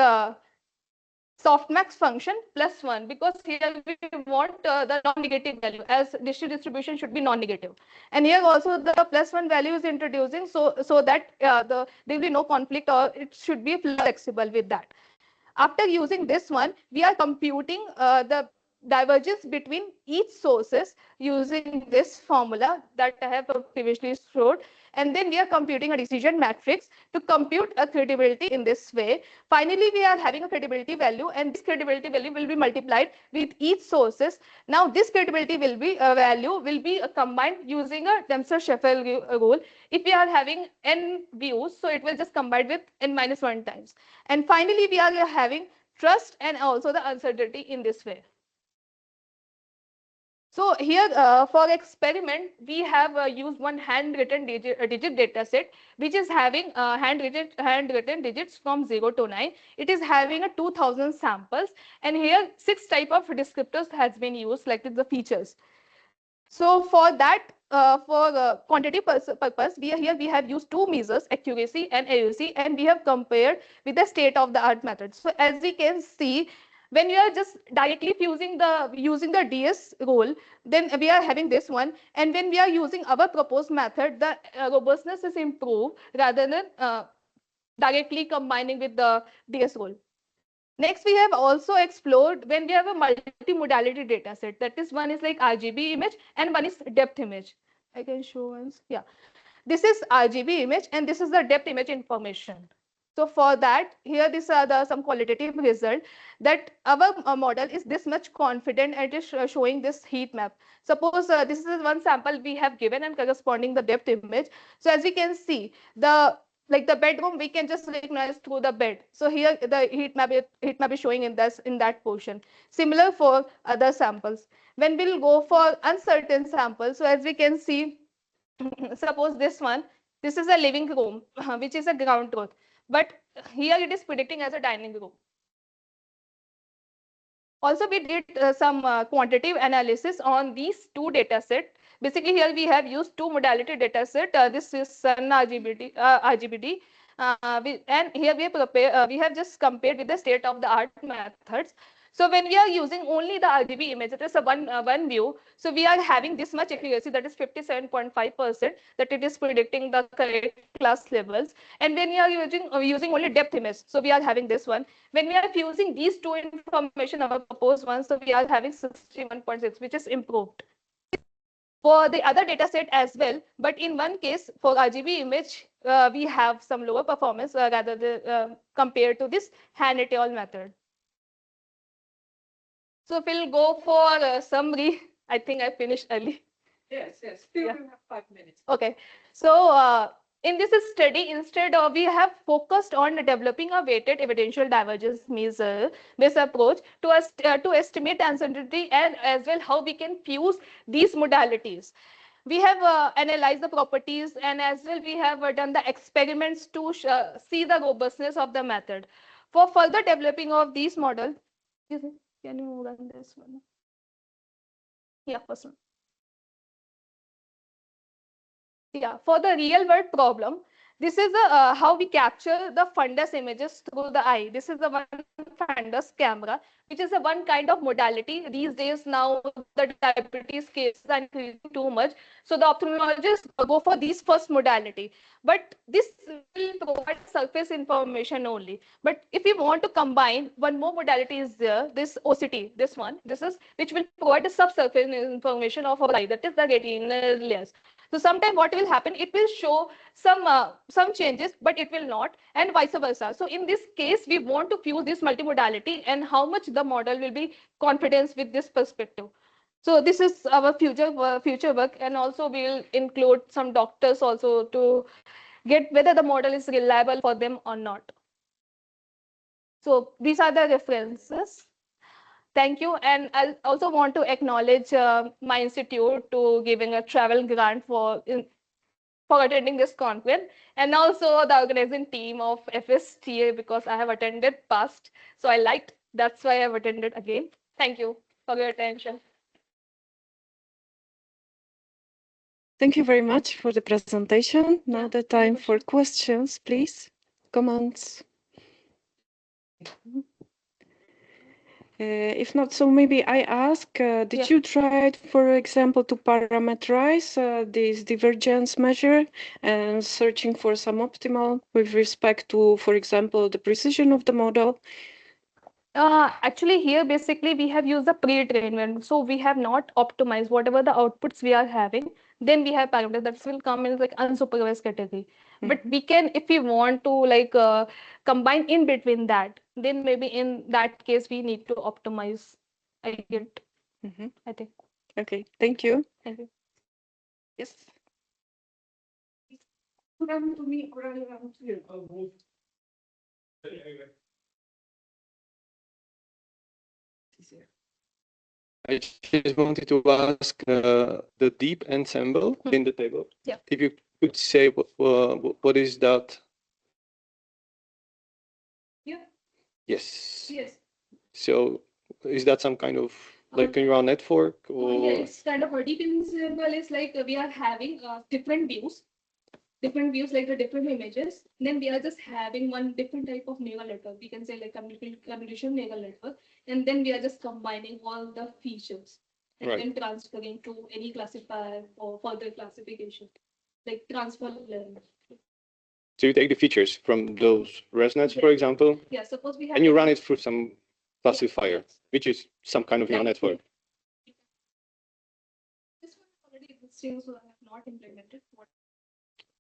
softmax function plus 1 because here we want the non-negative value, as digital distribution should be non-negative. And here also the plus 1 value is introducing so that there will be no conflict, or it should be flexible with that. After using this one, we are computing the divergence between each sources using this formula that I have previously showed. And then we are computing a decision matrix to compute a credibility in this way. Finally, we are having a credibility value, and this credibility value will be multiplied with each sources. Now, this credibility will be value will be combined using a Dempsey-Sheffer rule. If we are having n views, so it will just combine with n minus 1 times. And finally, we are having trust and also the uncertainty in this way. So here for experiment, we have used one handwritten digit data set, which is having handwritten digits from 0 to 9. It is having a 2000 samples, and here 6 type of descriptors has been used, like the features. So for that, for quantity purpose, we have used two measures, accuracy and AUC, and we have compared with the state-of-the-art method. So as we can see, when we are just directly using the DS rule, then we are having this one. And when we are using our proposed method, the robustness is improved rather than directly combining with the DS rule. Next, we have also explored when we have a multi-modality data set. That is, one is like RGB image and one is depth image. I can show once. Yeah. This is RGB image and this is the depth image information. So for that, here these are some qualitative result that our model is this much confident and it is showing this heat map. Suppose this is one sample we have given and corresponding the depth image. So as we can see, the bedroom we can just recognize through the bed. So here the heat map is showing in that portion. Similar for other samples. When we'll go for uncertain samples, so as we can see, suppose this is a living room, which is a ground truth, but here it is predicting as a dining room. Also, we did some quantitative analysis on these two data set. Basically, here we have used two modality data set. This is Sun RGBD, and here we have just compared with the state of the art methods. So when we are using only the RGB image, that is a one view. So we are having this much accuracy, that is 57.5%, that it is predicting the correct class levels. And when we are using only depth image, so we are having this one. When we are fusing these two information, our proposed one, so we are having 61.6, which is improved. For the other data set as well, but in one case for RGB image, we have some lower performance rather than compared to this Han et al. Method. So if we'll go for summary, I think I finished early. Yes, still we have 5 minutes. Okay, so in this study, instead of we have focused on developing a weighted evidential divergence measure based approach to estimate uncertainty and as well how we can fuse these modalities. We have analyzed the properties and as well we have done the experiments to see the robustness of the method. For further developing of these models, can you run this one? Yeah, first one. Yeah, for the real world problem, this is how we capture the fundus images through the eye. This is the one fundus camera, which is a one kind of modality. These days now the diabetes cases are increasing too much. So the ophthalmologists go for this first modality. But this will provide surface information only. But if you want to combine, one more modality is there, this OCT, this one. This is which will provide a subsurface information of our eye, that is the retinal layers. So sometimes what will happen, it will show some changes, but it will not, and vice versa. So in this case, we want to fuse this multimodality and how much the model will be confidence with this perspective. So this is our future work, and also we'll include some doctors also to get whether the model is reliable for them or not. So these are the references. Thank you, and I also want to acknowledge my institute to giving a travel grant for attending this conference, and also the organizing team of FSTA because I have attended past, so I liked. That's why I've attended again. Thank you for your attention. Thank you very much for the presentation. Now the time for questions, please. Comments. If not, so maybe I ask, did you try, for example, to parameterize this divergence measure and searching for some optimal with respect to, for example, the precision of the model? Actually, here basically we have used the pre-trained one, so we have not optimized whatever the outputs we are having. Then we have parameters that will come in like unsupervised category. But we can, if we want to like combine in between that, then maybe in that case we need to optimize. I get. I think. Okay, thank you. Thank you. Yes. I just wanted to ask the deep ensemble in the table. Yeah. If you could say what is that? Yeah. Yes. Yes. So is that some kind of like a neural network or? Yeah, it's kind of a deep ensemble is like we are having different views like the different images. Then we are just having one different type of neural network. We can say like communication neural network, and then we are just combining all the features and then transferring to any classifier or further classification, like transfer learning. So you take the features from those ResNets, for example, Yeah, suppose we have and you run it through some classifier, which is some kind of neural network. This one is already existing, so I have not implemented.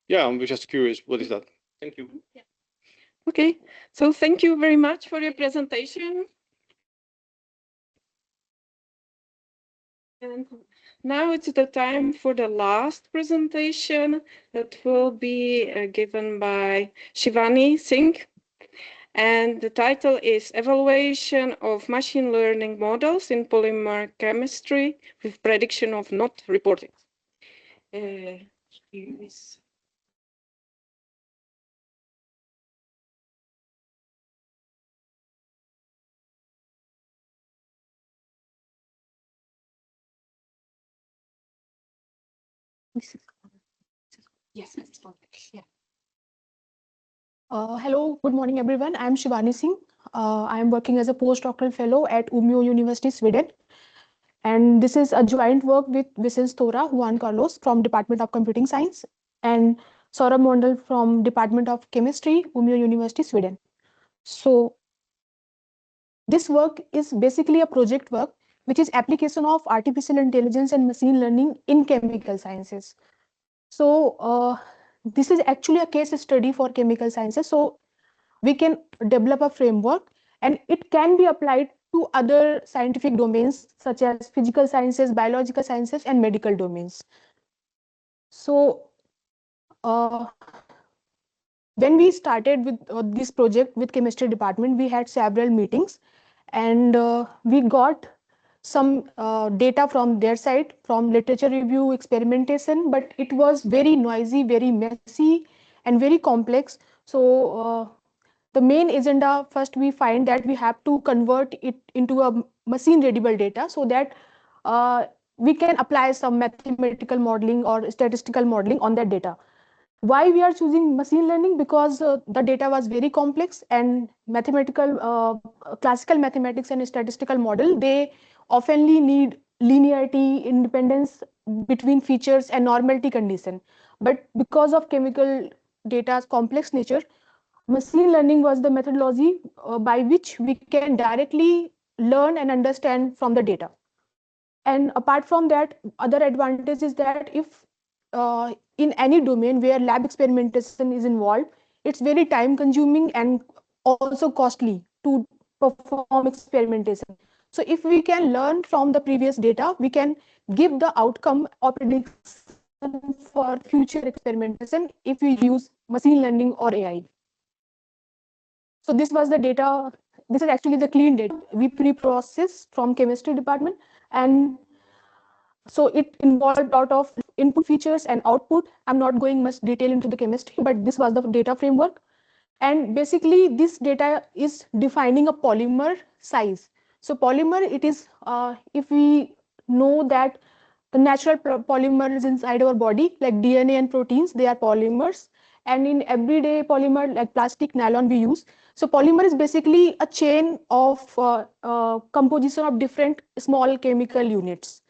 Yeah, I'm just curious. What is that? Thank you. Yeah. Okay, so thank you very much for your presentation. And now it's the time for the last presentation that will be given by Shivani Singh. And the title is Evaluation of Machine Learning Models in Polymer Chemistry with Prediction of Not Reporting. Here is Yes, it's perfect. Yeah. Hello, good morning, everyone. I'm Shivani Singh. I am working as a postdoctoral fellow at Umeå University, Sweden. And this is a joint work with Vicens Thora, Juan Carlos from Department of Computing Science, and Saurabh Mondal from Department of Chemistry, Umeå University, Sweden. So this work is basically a project work, which is application of artificial intelligence and machine learning in chemical sciences. So this is actually a case study for chemical sciences. So we can develop a framework and it can be applied to other scientific domains such as physical sciences, biological sciences, and medical domains. So when we started with this project with chemistry department, we had several meetings and we got some data from their side, from literature review, experimentation, but it was very noisy, very messy, and very complex. So the main agenda, first we find that we have to convert it into a machine readable data so that we can apply some mathematical modeling or statistical modeling on that data. Why we are choosing machine learning? Because the data was very complex and classical mathematics and statistical model, they oftenly need linearity, independence between features and normality condition. But because of chemical data's complex nature, machine learning was the methodology by which we can directly learn and understand from the data. And apart from that, other advantage is that if in any domain where lab experimentation is involved, it's very time consuming and also costly to perform experimentation. So if we can learn from the previous data, we can give the outcome or prediction for future experimentation if we use machine learning or AI. So this was the data. This is actually the clean data we pre-processed from chemistry department, and so it involved a lot of input features and output. I'm not going much detail into the chemistry, but this was the data framework. And basically this data is defining a polymer size. So polymer, it is, if we know that the natural polymers inside our body, like DNA and proteins, they are polymers. And in everyday polymer, like plastic, nylon, we use. So polymer is basically a chain of composition of different small chemical units.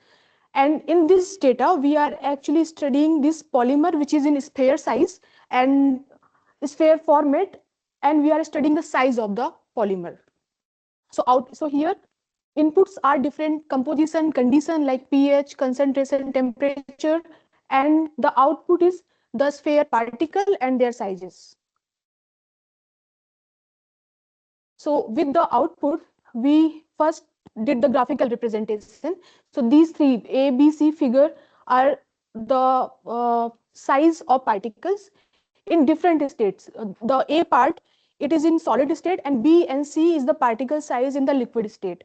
And in this data, we are actually studying this polymer, which is in sphere size and sphere format, and we are studying the size of the polymer. So here, inputs are different composition, condition like pH, concentration, temperature, and the output is the sphere particle and their sizes. So with the output, we first did the graphical representation. So these three A, B, C figure are the size of particles in different states. The A part, it is in solid state, and B and C is the particle size in the liquid state.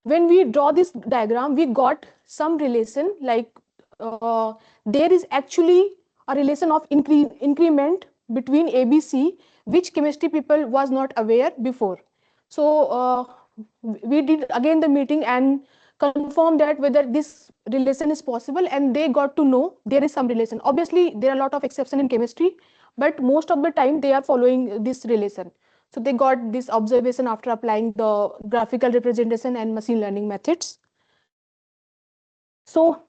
When we draw this diagram, we got some relation, like there is actually a relation of increment between ABC, which chemistry people was not aware before. So we did again the meeting and confirm that whether this relation is possible, and they got to know there is some relation. Obviously, there are a lot of exception in chemistry, but most of the time they are following this relation. So they got this observation after applying the graphical representation and machine learning methods. So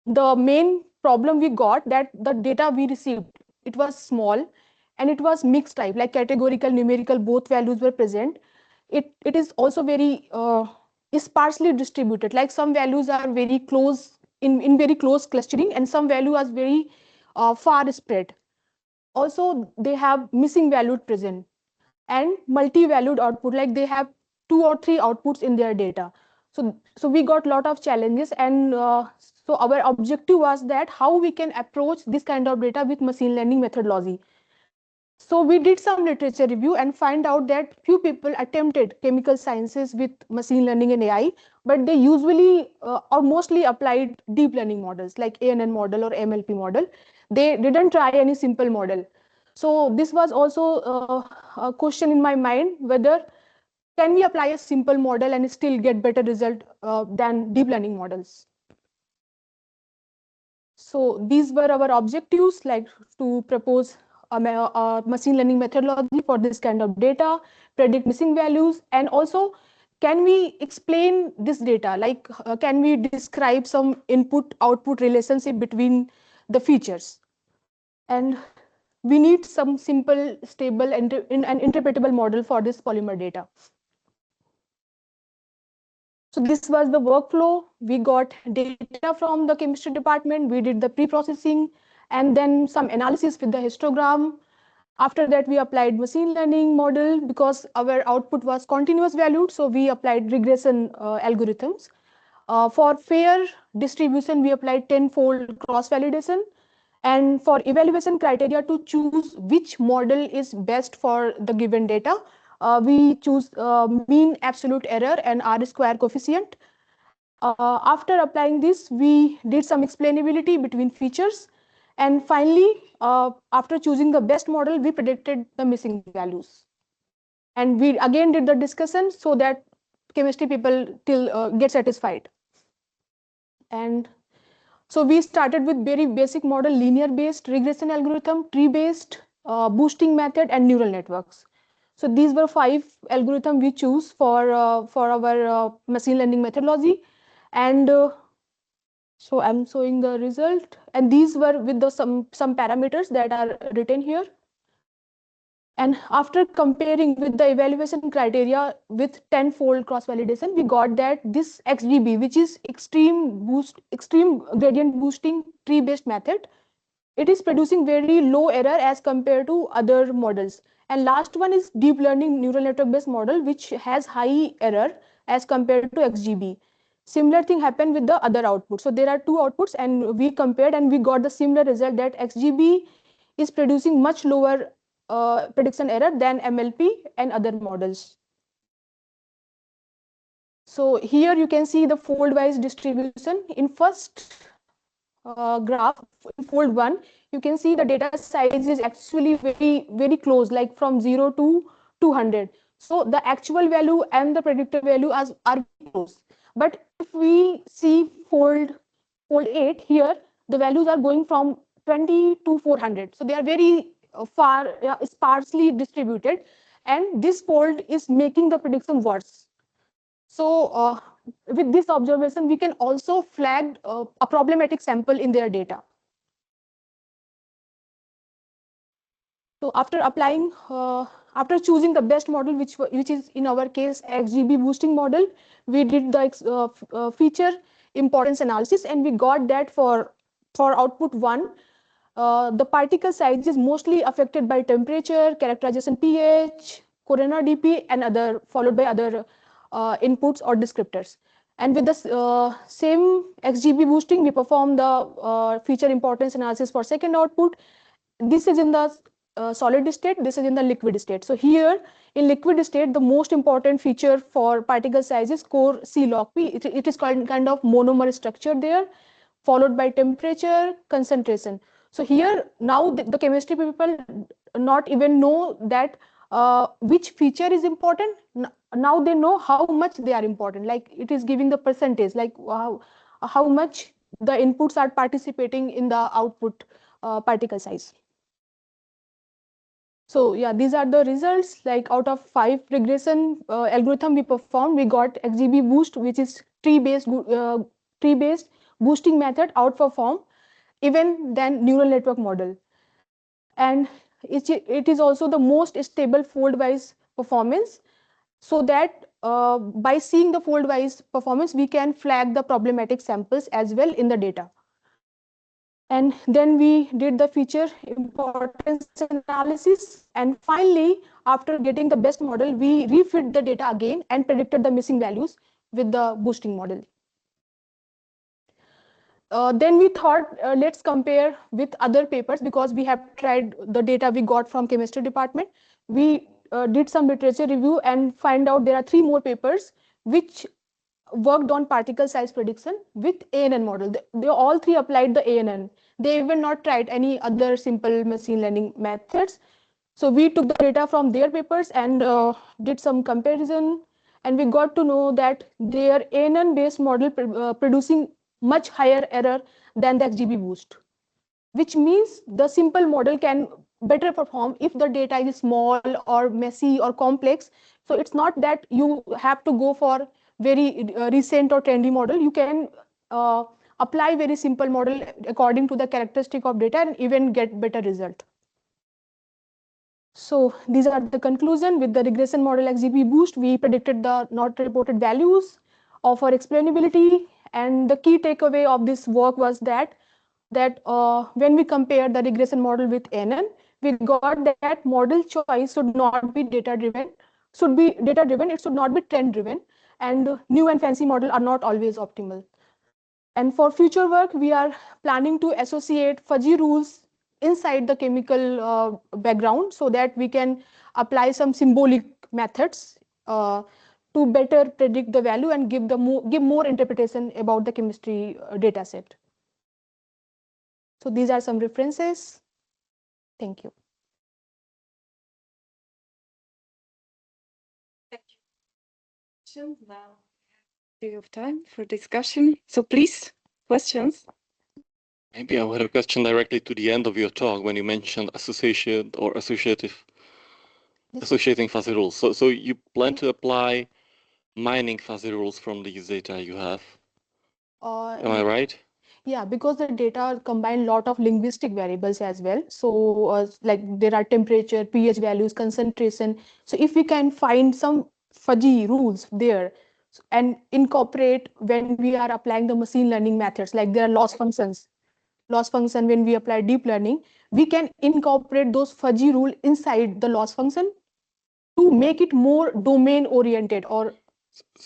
the main problem we got, that the data we received, it was small and it was mixed type, like categorical, numerical, both values were present. It is also very sparsely distributed, like some values are very close in very close clustering, and some value are very far spread. Also they have missing value present, and multi-valued output, like they have 2 or 3 outputs in their data. So we got a lot of challenges, and so our objective was that how we can approach this kind of data with machine learning methodology. So we did some literature review and find out that few people attempted chemical sciences with machine learning and AI, but they usually or mostly applied deep learning models like ANN model or MLP model. They didn't try any simple model. So this was also a question in my mind, whether can we apply a simple model and still get better result than deep learning models. So these were our objectives, like to propose a machine learning methodology for this kind of data, predict missing values, and also can we explain this data, like can we describe some input output relationship between the features. And we need some simple, stable, and interpretable model for this polymer data. So this was the workflow. We got data from the chemistry department. We did the pre-processing and then some analysis with the histogram. After that, we applied machine learning model because our output was continuous valued. So we applied regression algorithms. For fair distribution, we applied 10-fold cross-validation. And for evaluation criteria to choose which model is best for the given data, we choose mean absolute error and R-square coefficient. After applying this, we did some explainability between features. And finally, after choosing the best model, we predicted the missing values. And we again did the discussion so that chemistry people till get satisfied. And so we started with very basic model, linear-based regression algorithm, tree-based, boosting method, and neural networks. So these were 5 algorithms we choose for our machine learning methodology. And so I'm showing the result. And these were with the some parameters that are written here. And after comparing with the evaluation criteria with 10-fold cross-validation, we got that this XGB, which is extreme gradient boosting tree-based method, it is producing very low error as compared to other models. And last one is deep learning neural network based model, which has high error as compared to XGB. Similar thing happened with the other output. So there are two outputs and we compared and we got the similar result that XGB is producing much lower prediction error than MLP and other models. So here you can see the fold-wise distribution. In first graph, in fold 1, you can see the data size is actually very close, like from 0 to 200. So the actual value and the predicted value are very close. But if we see fold 8 here, the values are going from 20 to 400. So they are very far sparsely distributed, and this fold is making the prediction worse. So with this observation, we can also flag a problematic sample in their data. So after applying, after choosing the best model, which is in our case XGB boosting model, we did the feature importance analysis, and we got that for output 1. The particle size is mostly affected by temperature, characterization pH, corona dP, and other followed by other inputs or descriptors. And with the same XGB boosting, we perform the feature importance analysis for second output. This is in the solid state, this is in the liquid state. So here in liquid state, the most important feature for particle size is core C log P. It is called kind of monomer structure there, followed by temperature, concentration. So here now the chemistry people not even know that which feature is important. Now they know how much they are important. Like it is giving the percentage, like how much the inputs are participating in the output particle size. So yeah, these are the results. Like out of 5 regression algorithm we performed, we got XGB boost, which is tree-based boosting method outperform even than neural network model. And it is also the most stable fold-wise performance, so that by seeing the fold-wise performance, we can flag the problematic samples as well in the data. And then we did the feature importance analysis. And finally, after getting the best model, we refit the data again and predicted the missing values with the boosting model. Then we thought, let's compare with other papers, because we have tried the data we got from chemistry department. We did some literature review and find out there are 3 more papers which worked on particle size prediction with ANN model. They all 3 applied the ANN. They even not tried any other simple machine learning methods. So we took the data from their papers and did some comparison, and we got to know that their ANN based model producing much higher error than the XGB boost, which means the simple model can better perform if the data is small or messy or complex. So it's not that you have to go for very recent or trendy model. You can apply very simple model according to the characteristic of data and even get better result. So these are the conclusion. With the regression model XGB boost, we predicted the not reported values of our explainability. And the key takeaway of this work was that when we compare the regression model with NN, we got that model choice should not be data driven, it should not be trend driven, and new and fancy model are not always optimal. And for future work, we are planning to associate fuzzy rules inside the chemical background, so that we can apply some symbolic methods to better predict the value and give more interpretation about the chemistry data set. So these are some references. Thank you. Thank you. Now we have time for discussion. So please, questions. Maybe I would have a question directly to the end of your talk when you mentioned associating fuzzy rules. So you plan to apply mining fuzzy rules from these data you have? Am I right? Yeah, because the data combine lot of linguistic variables as well. So like there are temperature, pH values, concentration. So if we can find some fuzzy rules there and incorporate when we are applying the machine learning methods, like there are loss functions. Loss function, when we apply deep learning, we can incorporate those fuzzy rule inside the loss function to make it more domain oriented, or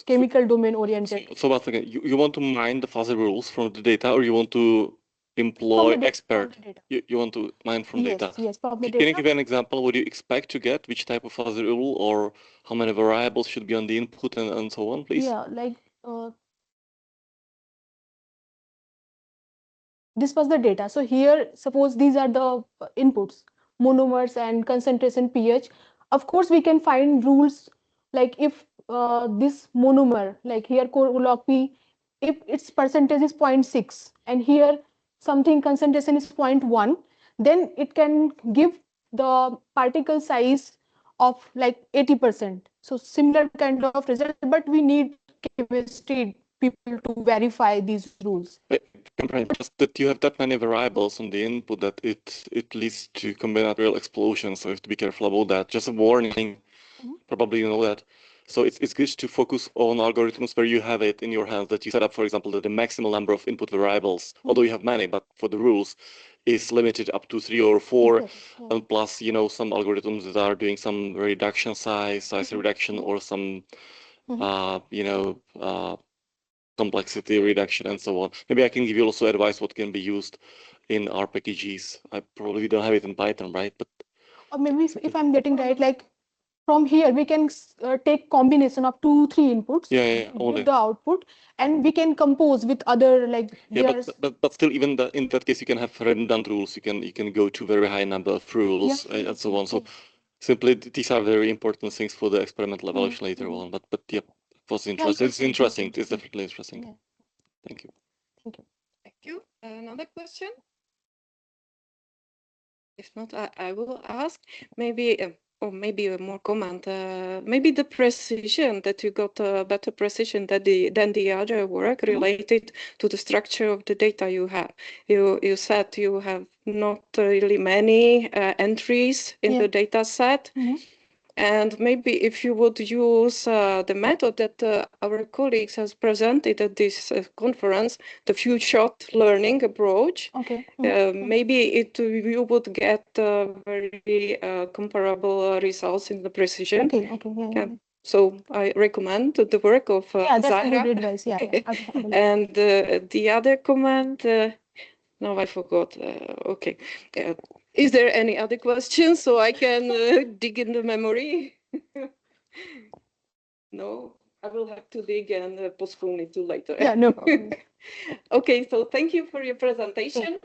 chemical domain oriented. So once again, you want to mine the fuzzy rules from the data, or you want to employ expert? You want to mine from data? Yes, from the Can you data. give an example? What do you expect to get? Which type of fuzzy rule, or how many variables should be on the input, and so on, please? Yeah, like this was the data. So here, suppose these are the inputs, monomers and concentration pH. Of course, we can find rules like if this monomer, like here log P, if its percentage is 0.6 and here something concentration is 0.1, then it can give the particle size of like 80%. So similar kind of result, but we need chemistry people to verify these rules. Just that you have that many variables on the input that it leads to combinatorial explosions, so you have to be careful about that. Just a warning, probably you know that. So it's good to focus on algorithms where you have it in your hands, that you set up, for example, that the maximal number of input variables, although you have many, but for the rules, is limited up to 3 or 4. And plus, some algorithms that are doing some reduction size reduction, or some, complexity reduction and so on. Maybe I can give you also advice what can be used in our packages. I probably don't have it in Python, right? But or maybe if I'm getting right, like from here we can take combination of 2-3 inputs with the output, and we can compose with other like but still, even in that case, you can have redundant rules. You can go to very high number of rules and so on. So simply, these are very important things for the experimental evaluation later on. But yeah, it was interesting. It's interesting. It's definitely interesting. Thank you. Thank you. Another question? If not, I will ask. Maybe, or maybe a more comment. Maybe the precision that you got, better precision than the other work related to the structure of the data you have. You said you have not really many entries in the data set. And maybe if you would use the method that our colleagues has presented at this conference, the few shot learning approach, maybe you would get very comparable results in the precision. So I recommend the work of Zahra. good advice. And the other comment, now I forgot. Okay. Is there any other questions so I can dig in the memory? No, I will have to dig and postpone it to later. Yeah, no. Okay, so thank you for your presentation.